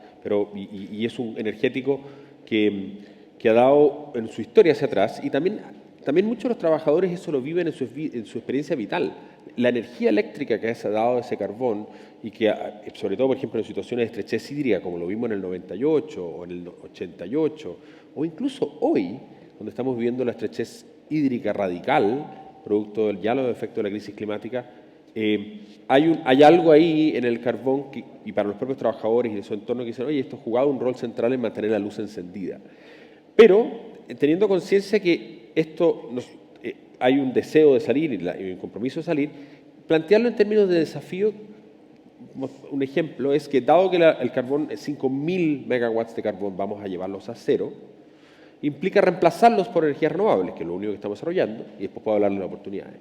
[SPEAKER 3] y es un energético que ha dado en su historia hacia atrás, y también muchos de los trabajadores eso lo viven en su experiencia vital. La energía eléctrica que ha dado ese carbón, y que sobre todo, por ejemplo, en situaciones de estrechez hídrica, como lo vimos en el 98 o en el 88, o incluso hoy, cuando estamos viviendo la estrechez hídrica radical, producto del ya los efectos de la crisis climática. Hay algo ahí en el carbón y para los propios trabajadores y de su entorno que dicen, oye, esto ha jugado un rol central en mantener la luz encendida. Pero teniendo conciencia que esto hay un deseo de salir y un compromiso de salir, plantearlo en términos de desafío. Un ejemplo es que dado que el carbón es 5.000 megawatts de carbón, vamos a llevarlos a cero, implica reemplazarlos por energías renovables, que es lo único que estamos desarrollando, y después puedo hablar de las oportunidades.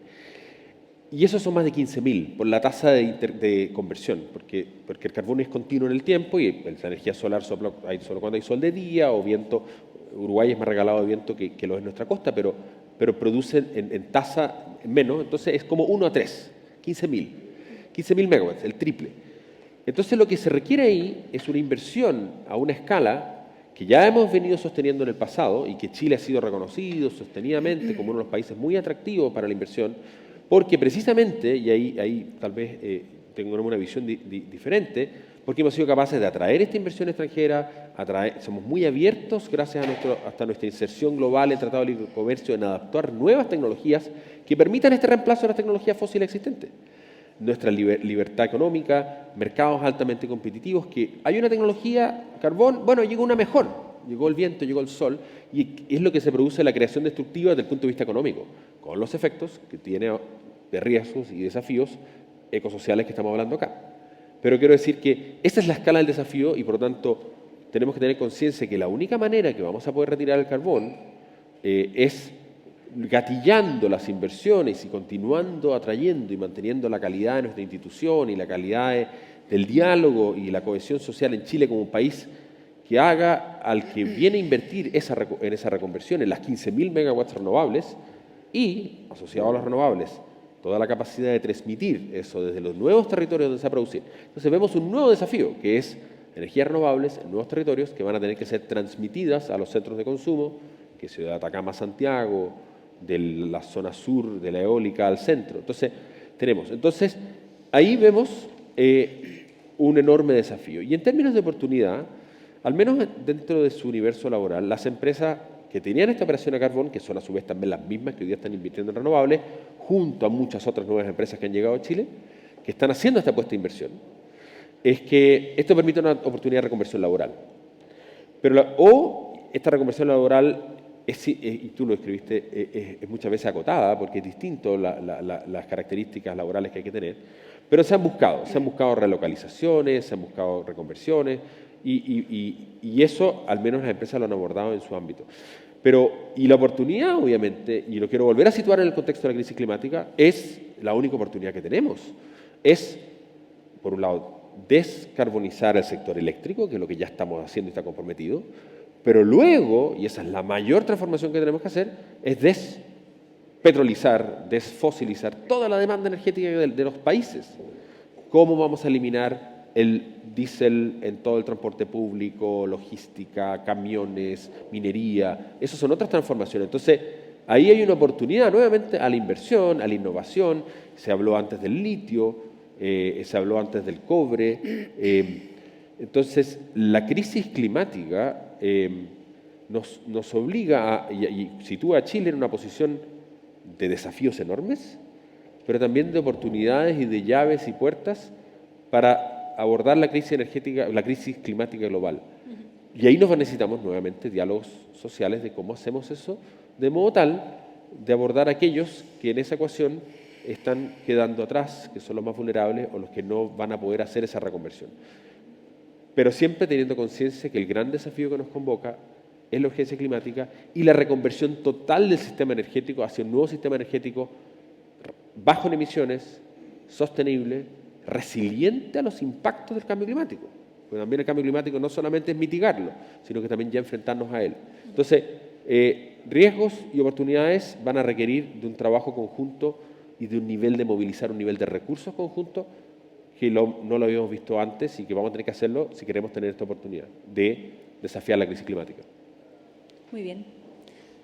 [SPEAKER 3] Y esos son más de 15.000 por la tasa de conversión, porque el carbón es continuo en el tiempo y la energía solar sopla solo cuando hay sol de día o viento. Uruguay es más regalado de viento que lo es nuestra costa, pero producen en tasa menos, entonces es como 1 a 3, 15.000 megawatts, el triple. Entonces lo que se requiere ahí es una inversión a una escala que ya hemos venido sosteniendo en el pasado y que Chile ha sido reconocido sostenidamente como uno de los países muy atractivos para la inversión, porque precisamente, y ahí tal vez tengamos una visión diferente, porque hemos sido capaces de atraer esta inversión extranjera, somos muy abiertos gracias a hasta nuestra inserción global en Tratado de Libre Comercio en adaptar nuevas tecnologías que permitan este reemplazo de las tecnologías fósiles existentes. Nuestra libertad económica, mercados altamente competitivos, que hay una tecnología carbón, bueno, llegó una mejor, llegó el viento, llegó el sol, y es lo que se produce la creación destructiva desde el punto de vista económico, con los efectos que tiene de riesgos y desafíos ecosociales que estamos hablando acá. Pero quiero decir que esta es la escala del desafío y por lo tanto tenemos que tener conciencia que la única manera que vamos a poder retirar el carbón es gatillando las inversiones y continuando atrayendo y manteniendo la calidad de nuestra institución y la calidad del diálogo y la cohesión social en Chile como un país que haga al que viene a invertir en esa reconversión, en las 15.000 megawatts renovables y, asociado a los renovables, toda la capacidad de transmitir eso desde los nuevos territorios donde se va a producir. Entonces vemos un nuevo desafío, que es energías renovables en nuevos territorios que van a tener que ser transmitidas a los centros de consumo, que es Ciudad de Atacama, Santiago, de la zona sur, de la eólica al centro. Entonces, ahí vemos un enorme desafío. Y en términos de oportunidad, al menos dentro de su universo laboral, las empresas que tenían esta operación a carbón, que son a su vez también las mismas que hoy día están invirtiendo en renovables, junto a muchas otras nuevas empresas que han llegado a Chile, que están haciendo esta apuesta de inversión, es que esto permite una oportunidad de reconversión laboral. Pero esta reconversión laboral, y tú lo escribiste, es muchas veces acotada, porque es distinto las características laborales que hay que tener, pero se han buscado relocalizaciones, se han buscado reconversiones, y eso al menos las empresas lo han abordado en su ámbito. Y la oportunidad, obviamente, y lo quiero volver a situar en el contexto de la crisis climática, es la única oportunidad que tenemos. Es, por un lado, descarbonizar el sector eléctrico, que es lo que ya estamos haciendo y está comprometido, pero luego, y esa es la mayor transformación que tenemos que hacer, es despetrolizar, desfosilizar toda la demanda energética de los países. ¿Cómo vamos a eliminar el diésel en todo el transporte público, logística, camiones, minería? Esas son otras transformaciones. Entonces, ahí hay una oportunidad nuevamente a la inversión, a la innovación. Se habló antes del litio, se habló antes del cobre. Entonces, la crisis climática nos obliga y sitúa a Chile en una posición de desafíos enormes, pero también de oportunidades y de llaves y puertas para abordar la crisis energética, la crisis climática global. Y ahí necesitamos nuevamente diálogos sociales de cómo hacemos eso, de modo tal de abordar a aquellos que en esa ecuación están quedando atrás, que son los más vulnerables o los que no van a poder hacer esa reconversión. Pero siempre teniendo conciencia que el gran desafío que nos convoca es la urgencia climática y la reconversión total del sistema energético hacia un nuevo sistema energético bajo en emisiones, sostenible, resiliente a los impactos del cambio climático. Porque también el cambio climático no solamente es mitigarlo, sino que también ya enfrentarnos a él. Entonces, riesgos y oportunidades van a requerir de un trabajo conjunto y de un nivel de movilizar, un nivel de recursos conjuntos que no lo habíamos visto antes y que vamos a tener que hacerlo si queremos tener esta oportunidad de desafiar la crisis climática.
[SPEAKER 1] Muy bien.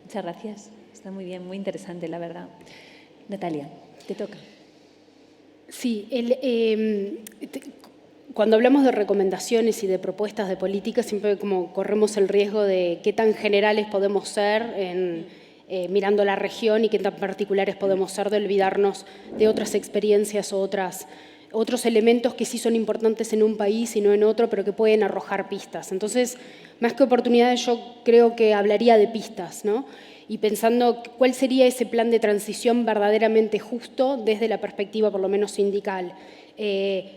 [SPEAKER 1] Muchas gracias. Está muy bien, muy interesante, la verdad. Natalia, te toca.
[SPEAKER 4] Sí, cuando hablamos de recomendaciones y de propuestas de políticas, siempre como corremos el riesgo de qué tan generales podemos ser mirando la región y qué tan particulares podemos ser de olvidarnos de otras experiencias o otros elementos que sí son importantes en un país y no en otro, pero que pueden arrojar pistas. Entonces, más que oportunidades, yo creo que hablaría de pistas, ¿no? Y pensando cuál sería ese plan de transición verdaderamente justo desde la perspectiva por lo menos sindical.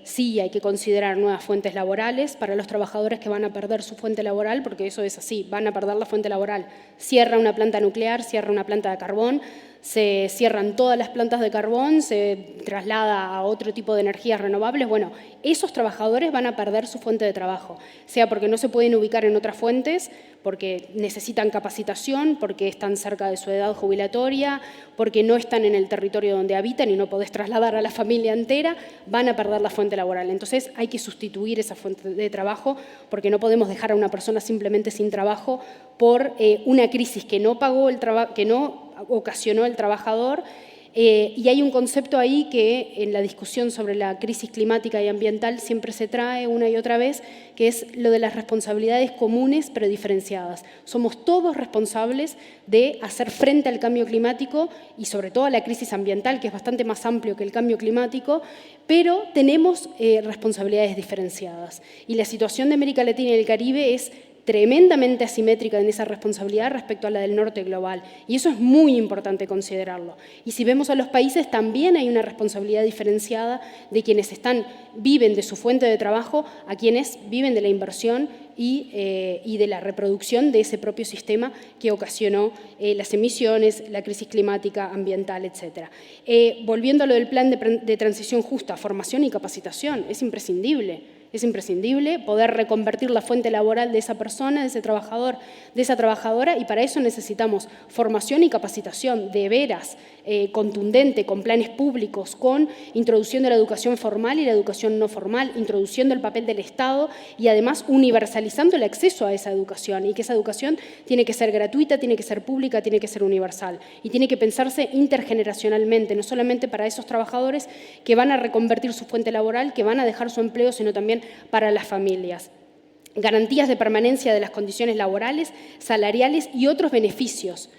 [SPEAKER 4] Sí, hay que considerar nuevas fuentes laborales para los trabajadores que van a perder su fuente laboral, porque eso es así, van a perder la fuente laboral. Cierra una planta nuclear, cierra una planta de carbón, se cierran todas las plantas de carbón, se traslada a otro tipo de energías renovables. Bueno, esos trabajadores van a perder su fuente de trabajo, sea porque no se pueden ubicar en otras fuentes, porque necesitan capacitación, porque están cerca de su edad jubilatoria, porque no están en el territorio donde habitan y no podés trasladar a la familia entera, van a perder la fuente laboral. Entonces hay que sustituir esa fuente de trabajo, porque no podemos dejar a una persona simplemente sin trabajo por una crisis que no pagó que no ocasionó el trabajador. Y hay un concepto ahí que en la discusión sobre la crisis climática y ambiental siempre se trae una y otra vez, que es lo de las responsabilidades comunes pero diferenciadas. Somos todos responsables de hacer frente al cambio climático y sobre todo a la crisis ambiental, que es bastante más amplio que el cambio climático, pero tenemos responsabilidades diferenciadas. Y la situación de América Latina y el Caribe es tremendamente asimétrica en esa responsabilidad respecto a la del norte global. Y eso es muy importante considerarlo. Y si vemos a los países, también hay una responsabilidad diferenciada de quienes viven de su fuente de trabajo a quienes viven de la inversión y de la reproducción de ese propio sistema que ocasionó las emisiones, la crisis climática, ambiental, etc. Volviendo a lo del plan de transición justa, formación y capacitación, es imprescindible. Es imprescindible poder reconvertir la fuente laboral de esa persona, de ese trabajador, de esa trabajadora, y para eso necesitamos formación y capacitación de veras, contundente, con planes públicos, con introducción de la educación formal y la educación no formal, introduciendo el papel del Estado y además universalizando el acceso a esa educación, y que esa educación tiene que ser gratuita, tiene que ser pública, tiene que ser universal y tiene que pensarse intergeneracionalmente, no solamente para esos trabajadores que van a reconvertir su fuente laboral, que van a dejar su empleo, sino también para las familias. Garantías de permanencia de las condiciones laborales, salariales y otros beneficios,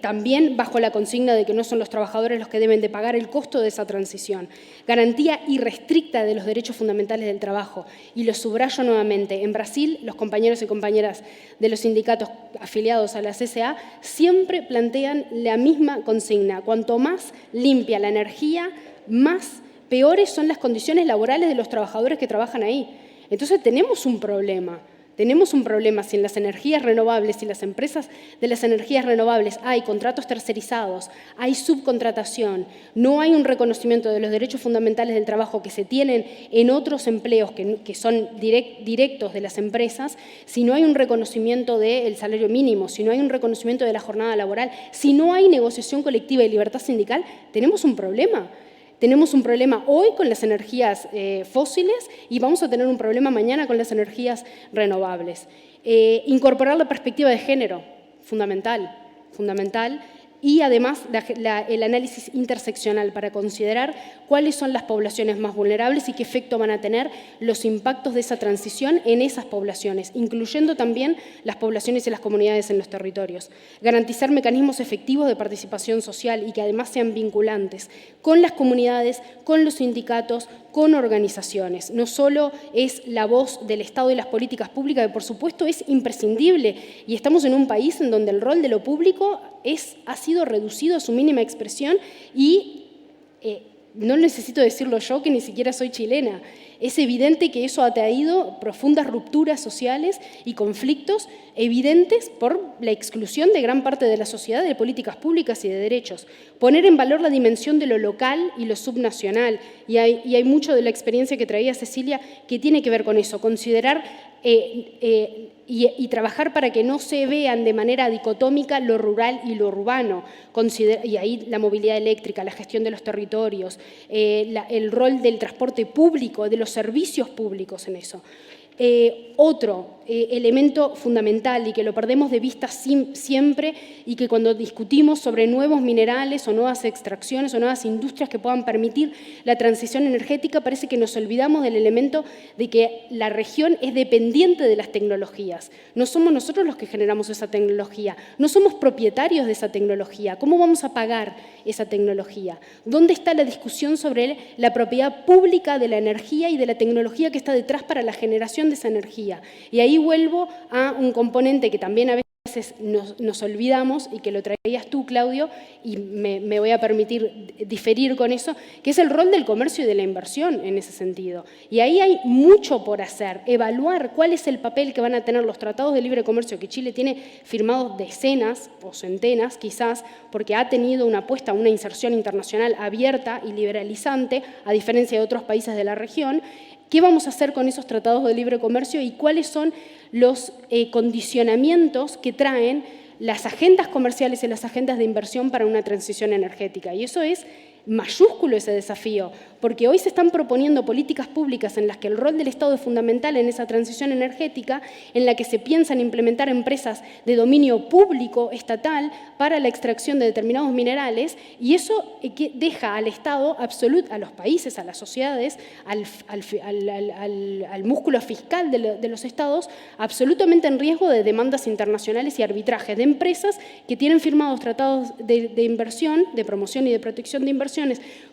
[SPEAKER 4] también bajo la consigna de que no son los trabajadores los que deben de pagar el costo de esa transición. Garantía irrestricta de los derechos fundamentales del trabajo. Y lo subrayo nuevamente, en Brasil los compañeros y compañeras de los sindicatos afiliados a la CSA siempre plantean la misma consigna. Cuanto más limpia la energía, más peores son las condiciones laborales de los trabajadores que trabajan ahí. Entonces tenemos un problema. Tenemos un problema si en las energías renovables y las empresas de las energías renovables hay contratos tercerizados, hay subcontratación, no hay un reconocimiento de los derechos fundamentales del trabajo que se tienen en otros empleos que son directos de las empresas, si no hay un reconocimiento del salario mínimo, si no hay un reconocimiento de la jornada laboral, si no hay negociación colectiva y libertad sindical, tenemos un problema. Tenemos un problema hoy con las energías fósiles y vamos a tener un problema mañana con las energías renovables. Incorporar la perspectiva de género, fundamental. Y además el análisis interseccional para considerar cuáles son las poblaciones más vulnerables y qué efecto van a tener los impactos de esa transición en esas poblaciones, incluyendo también las poblaciones y las comunidades en los territorios. Garantizar mecanismos efectivos de participación social y que además sean vinculantes con las comunidades, con los sindicatos, con organizaciones. No solo es la voz del Estado y las políticas públicas, que por supuesto es imprescindible, y estamos en un país en donde el rol de lo público ha sido reducido a su mínima expresión y no necesito decirlo yo, que ni siquiera soy chilena. Es evidente que eso ha traído profundas rupturas sociales y conflictos evidentes por la exclusión de gran parte de la sociedad de políticas públicas y de derechos. Poner en valor la dimensión de lo local y lo subnacional. Y hay mucho de la experiencia que traía Cecilia que tiene que ver con eso. Considerar y trabajar para que no se vean de manera dicotómica lo rural y lo urbano. Y ahí la movilidad eléctrica, la gestión de los territorios, el rol del transporte público, de los servicios públicos en eso. Otro elemento fundamental y que lo perdemos de vista siempre y que cuando discutimos sobre nuevos minerales o nuevas extracciones o nuevas industrias que puedan permitir la transición energética, parece que nos olvidamos del elemento de que la región es dependiente de las tecnologías. No somos nosotros los que generamos esa tecnología, no somos propietarios de esa tecnología. ¿Cómo vamos a pagar esa tecnología? ¿Dónde está la discusión sobre la propiedad pública de la energía y de la tecnología que está detrás para la generación de esa energía? Y ahí vuelvo a un componente que también a veces nos olvidamos y que lo traías tú, Claudio, y me voy a permitir diferir con eso, que es el rol del comercio y de la inversión en ese sentido. Y ahí hay mucho por hacer, evaluar cuál es el papel que van a tener los tratados de libre comercio que Chile tiene firmados decenas o centenas quizás, porque ha tenido una apuesta a una inserción internacional abierta y liberalizante, a diferencia de otros países de la región. ¿Qué vamos a hacer con esos tratados de libre comercio y cuáles son los condicionamientos que traen las agendas comerciales y las agendas de inversión para una transición energética? Y eso es mayúsculo ese desafío, porque hoy se están proponiendo políticas públicas en las que el rol del Estado es fundamental en esa transición energética, en la que se piensa en implementar empresas de dominio público estatal para la extracción de determinados minerales, y eso deja al Estado absoluto, a los países, a las sociedades, al músculo fiscal de los Estados, absolutamente en riesgo de demandas internacionales y arbitrajes de empresas que tienen firmados tratados de inversión, de promoción y de protección de inversión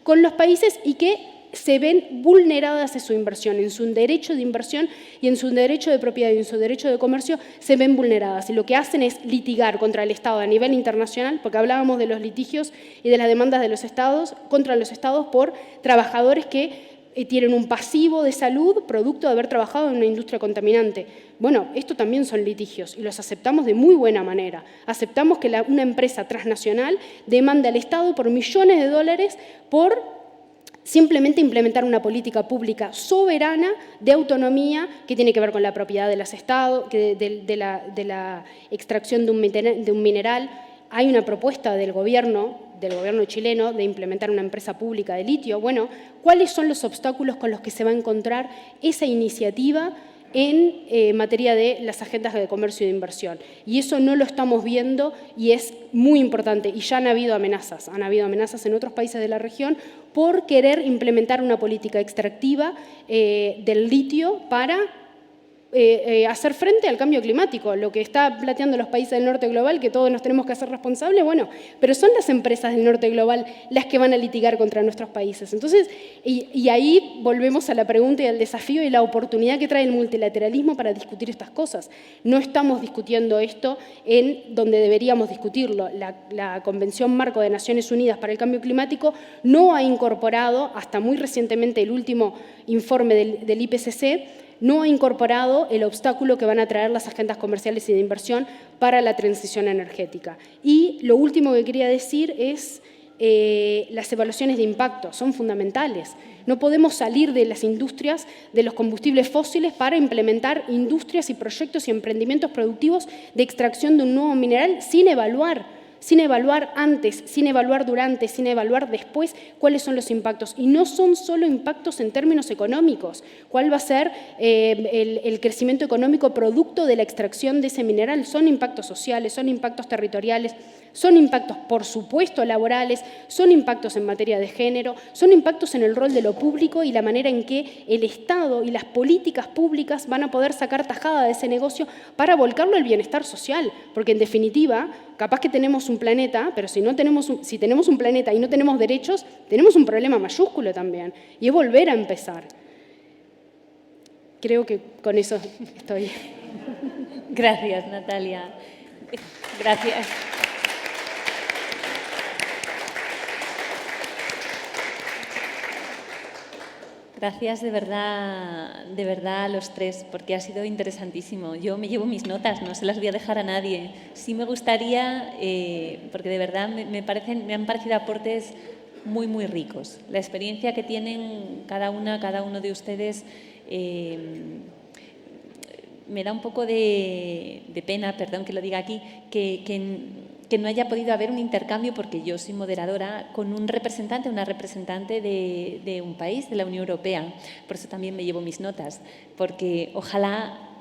[SPEAKER 4] con los países y que se ven vulneradas en su inversión, en su derecho de inversión y en su derecho de propiedad y en su derecho de comercio se ven vulneradas. Y lo que hacen es litigar contra el Estado a nivel internacional, porque hablábamos de los litigios y de las demandas de los Estados contra los Estados por trabajadores que tienen un pasivo de salud producto de haber trabajado en una industria contaminante. Bueno, esto también son litigios y los aceptamos de muy buena manera. Aceptamos que una empresa transnacional demande al Estado por millones de dólares por simplemente implementar una política pública soberana de autonomía que tiene que ver con la propiedad de los Estados, de la extracción de un mineral. Hay una propuesta del gobierno chileno de implementar una empresa pública de litio. Bueno, ¿cuáles son los obstáculos con los que se va a encontrar esa iniciativa en materia de las agendas de comercio y de inversión? Y eso no lo estamos viendo y es muy importante. Y ya han habido amenazas en otros países de la región por querer implementar una política extractiva del litio para hacer frente al cambio climático, lo que está planteando los países del norte global, que todos nos tenemos que hacer responsables, bueno, pero son las empresas del norte global las que van a litigar contra nuestros países. Entonces, y ahí volvemos a la pregunta y al desafío y la oportunidad que trae el multilateralismo para discutir estas cosas. No estamos discutiendo esto en donde deberíamos discutirlo. La Convención Marco de Naciones Unidas para el Cambio Climático no ha incorporado, hasta muy recientemente el último informe del IPCC, no ha incorporado el obstáculo que van a traer las agendas comerciales y de inversión para la transición energética. Y lo último que quería decir es las evaluaciones de impacto, son fundamentales. No podemos salir de las industrias, de los combustibles fósiles para implementar industrias y proyectos y emprendimientos productivos de extracción de un nuevo mineral sin evaluar antes, sin evaluar durante, sin evaluar después cuáles son los impactos. Y no son solo impactos en términos económicos. ¿Cuál va a ser el crecimiento económico producto de la extracción de ese mineral? Son impactos sociales, son impactos territoriales, son impactos, por supuesto, laborales, son impactos en materia de género, son impactos en el rol de lo público y la manera en que el Estado y las políticas públicas van a poder sacar tajada de ese negocio para volcarlo al bienestar social. Porque, en definitiva, capaz que tenemos un planeta, pero si tenemos un planeta y no tenemos derechos, tenemos un problema mayúsculo también. Y es volver a empezar. Creo que con eso estoy.
[SPEAKER 1] Gracias, Natalia. Gracias. Gracias de verdad a los tres, porque ha sido interesantísimo. Yo me llevo mis notas, no se las voy a dejar a nadie. Sí me gustaría, porque de verdad me han parecido aportes muy, muy ricos. La experiencia que tienen cada uno de ustedes me da un poco de pena, perdón que lo diga aquí, que que no haya podido haber un intercambio, porque yo soy moderadora, con un representante, una representante de un país, de la Unión Europea. Por eso también me llevo mis notas, porque ojalá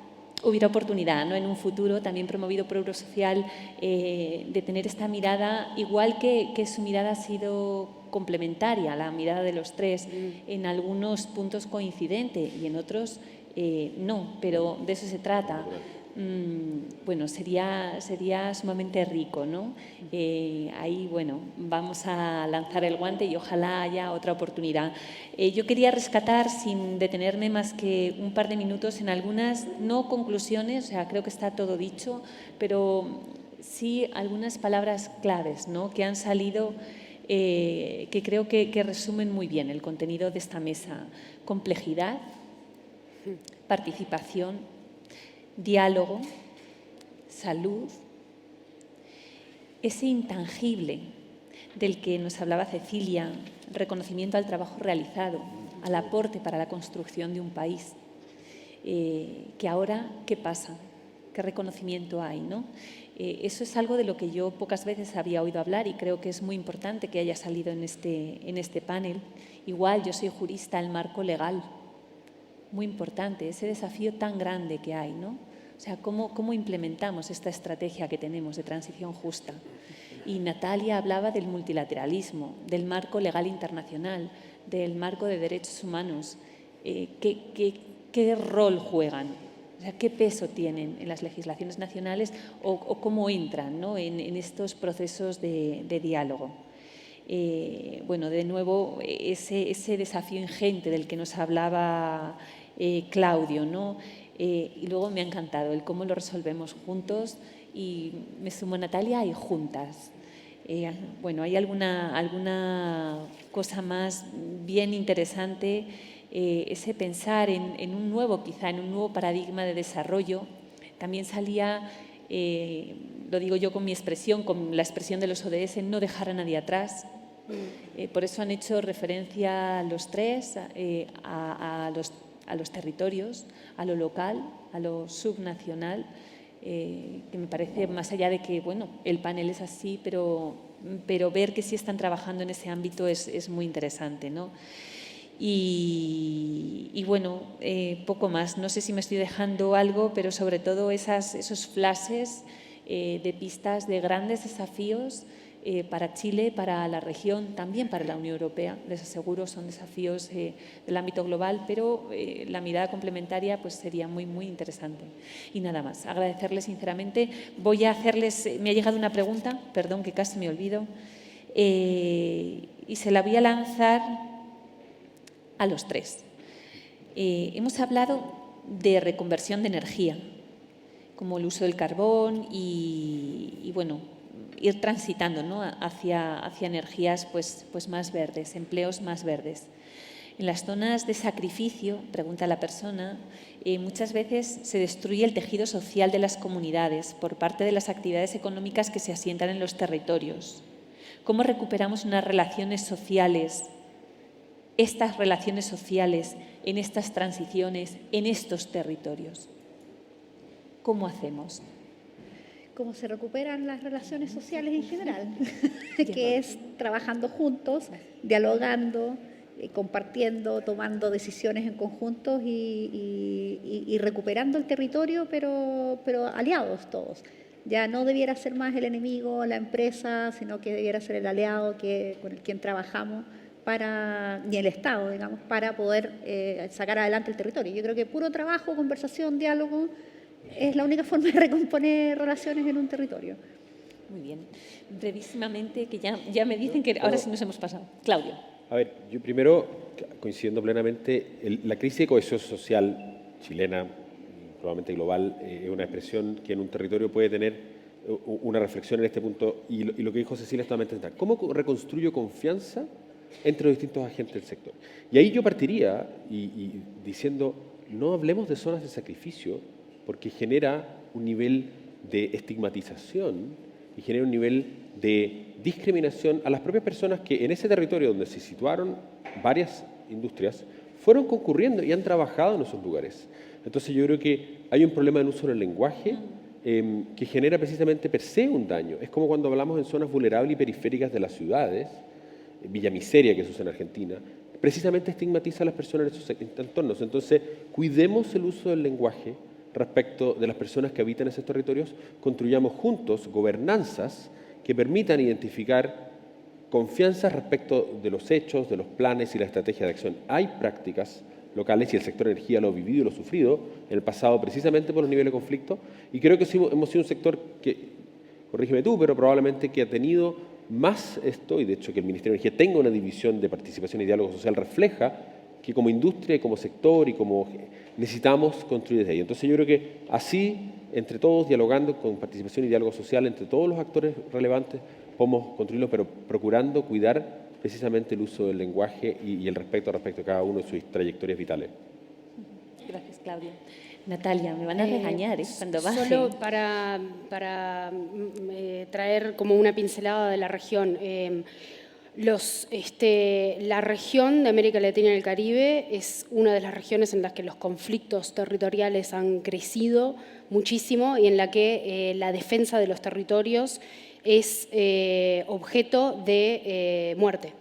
[SPEAKER 1] hubiera oportunidad, ¿no?, en un futuro, también promovido por Eurosocial, de tener esta mirada, igual que su mirada ha sido complementaria, la mirada de los tres, en algunos puntos coincidente y en otros no, pero de eso se trata. Bueno, sería sumamente rico, ¿no? Ahí, bueno, vamos a lanzar el guante y ojalá haya otra oportunidad. Yo quería rescatar, sin detenerme más que un par de minutos, en algunas, no conclusiones, o sea, creo que está todo dicho, pero sí algunas palabras claves, ¿no?, que han salido, que creo que resumen muy bien el contenido de esta mesa. Complejidad, participación, diálogo, salud, ese intangible del que nos hablaba Cecilia, reconocimiento al trabajo realizado, al aporte para la construcción de un país, que ahora, ¿qué pasa? ¿Qué reconocimiento hay, no? Eso es algo de lo que yo pocas veces había oído hablar y creo que es muy importante que haya salido en este panel. Igual, yo soy jurista, el marco legal, muy importante, ese desafío tan grande que hay, ¿no? O sea, ¿cómo implementamos esta estrategia que tenemos de transición justa? Y Natalia hablaba del multilateralismo, del marco legal internacional, del marco de derechos humanos. ¿Qué rol juegan? O sea, ¿qué peso tienen en las legislaciones nacionales o cómo entran, ¿no?, en estos procesos de diálogo? Bueno, de nuevo, ese desafío ingente del que nos hablaba Claudio, ¿no? Y luego me ha encantado el cómo lo resolvemos juntos y me sumo a Natalia y juntas. Bueno, hay alguna cosa más bien interesante, ese pensar en un nuevo, quizá en un nuevo paradigma de desarrollo. También salía, lo digo yo con mi expresión, con la expresión de los ODS, no dejar a nadie atrás. Por eso han hecho referencia los tres a los territorios, a lo local, a lo subnacional, que me parece, más allá de que, bueno, el panel es así, pero ver que sí están trabajando en ese ámbito es muy interesante, ¿no? Y bueno, poco más. No sé si me estoy dejando algo, pero sobre todo esos flashes de pistas de grandes desafíos para Chile, para la región, también para la Unión Europea. Les aseguro, son desafíos del ámbito global, pero la mirada complementaria pues sería muy, muy interesante. Y nada más, agradecerles sinceramente. Voy a hacerles, me ha llegado una pregunta, perdón que casi me olvido, y se la voy a lanzar a los tres. Hemos hablado de reconversión de energía, como el uso del carbón y bueno, ir transitando, ¿no?, hacia energías pues más verdes, empleos más verdes. En las zonas de sacrificio, pregunta la persona, muchas veces se destruye el tejido social de las comunidades por parte de las actividades económicas que se asientan en los territorios. ¿Cómo recuperamos unas relaciones sociales, estas relaciones sociales en estas transiciones, en estos territorios? ¿Cómo hacemos?
[SPEAKER 2] Cómo se recuperan las relaciones sociales en general, que es trabajando juntos, dialogando, compartiendo, tomando decisiones en conjuntos y recuperando el territorio, pero aliados todos. Ya no debiera ser más el enemigo, la empresa, sino que debiera ser el aliado con el quien trabajamos y el Estado, digamos, para poder sacar adelante el territorio. Yo creo que puro trabajo, conversación, diálogo, es la única forma de recomponer relaciones en un territorio.
[SPEAKER 1] Muy bien. Brevísimamente, que ya me dicen que ahora sí nos hemos pasado. Claudio.
[SPEAKER 3] A ver, yo primero, coincidiendo plenamente, la crisis de cohesión social chilena, probablemente global, es una expresión que en un territorio puede tener una reflexión en este punto. Y lo que dijo Cecilia es totalmente central. ¿Cómo reconstruyo confianza entre los distintos agentes del sector? Y ahí yo partiría diciendo, no hablemos de zonas de sacrificio, porque genera un nivel de estigmatización y genera un nivel de discriminación a las propias personas que en ese territorio donde se situaron varias industrias fueron concurriendo y han trabajado en esos lugares. Entonces yo creo que hay un problema en uso del lenguaje que genera precisamente per se un daño. Es como cuando hablamos en zonas vulnerables y periféricas de las ciudades, Villa Miseria, que se usa en Argentina, precisamente estigmatiza a las personas en esos entornos. Entonces, cuidemos el uso del lenguaje respecto de las personas que habitan esos territorios, construyamos juntos gobernanzas que permitan identificar confianza respecto de los hechos, de los planes y la estrategia de acción. Hay prácticas locales y el sector energía lo ha vivido y lo ha sufrido en el pasado precisamente por los niveles de conflicto, y creo que hemos sido un sector que, corrígeme tú, pero probablemente que ha tenido más esto, y de hecho que el Ministerio de Energía tenga una división de participación y diálogo social refleja que como industria y como sector y como necesitamos construir desde ahí. Entonces yo creo que así, entre todos, dialogando con participación y diálogo social, entre todos los actores relevantes, podemos construirlo, pero procurando cuidar precisamente el uso del lenguaje y el respeto respecto a cada uno de sus trayectorias vitales.
[SPEAKER 1] Gracias, Claudia. Natalia, me van a regañar cuando baje.
[SPEAKER 4] Solo para traer como una pincelada de la región. La región de América Latina y el Caribe es una de las regiones en las que los conflictos territoriales han crecido muchísimo y en la que la defensa de los territorios es objeto de muerte.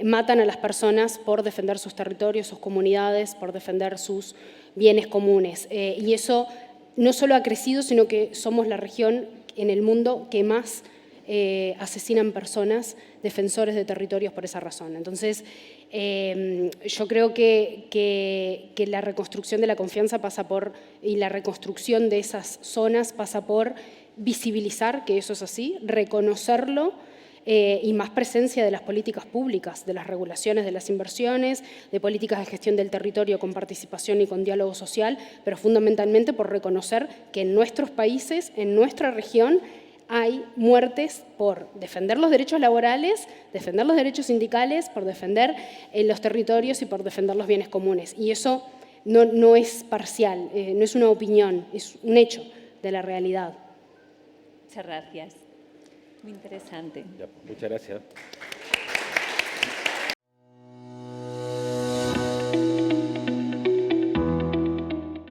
[SPEAKER 4] Matan a las personas por defender sus territorios, sus comunidades, por defender sus bienes comunes. Y eso no solo ha crecido, sino que somos la región en el mundo que más asesinan personas, defensores de territorios por esa razón. Entonces, yo creo que la reconstrucción de la confianza pasa por, y la reconstrucción de esas zonas pasa por visibilizar que eso es así, reconocerlo, y más presencia de las políticas públicas, de las regulaciones de las inversiones, de políticas de gestión del territorio con participación y con diálogo social, pero fundamentalmente por reconocer que en nuestros países, en nuestra región, hay muertes por defender los derechos laborales, defender los derechos sindicales, por defender los territorios y por defender los bienes comunes. Y eso no es parcial, no es una opinión, es un hecho de la realidad.
[SPEAKER 1] Muchas gracias. Muy interesante.
[SPEAKER 3] Ya, muchas gracias.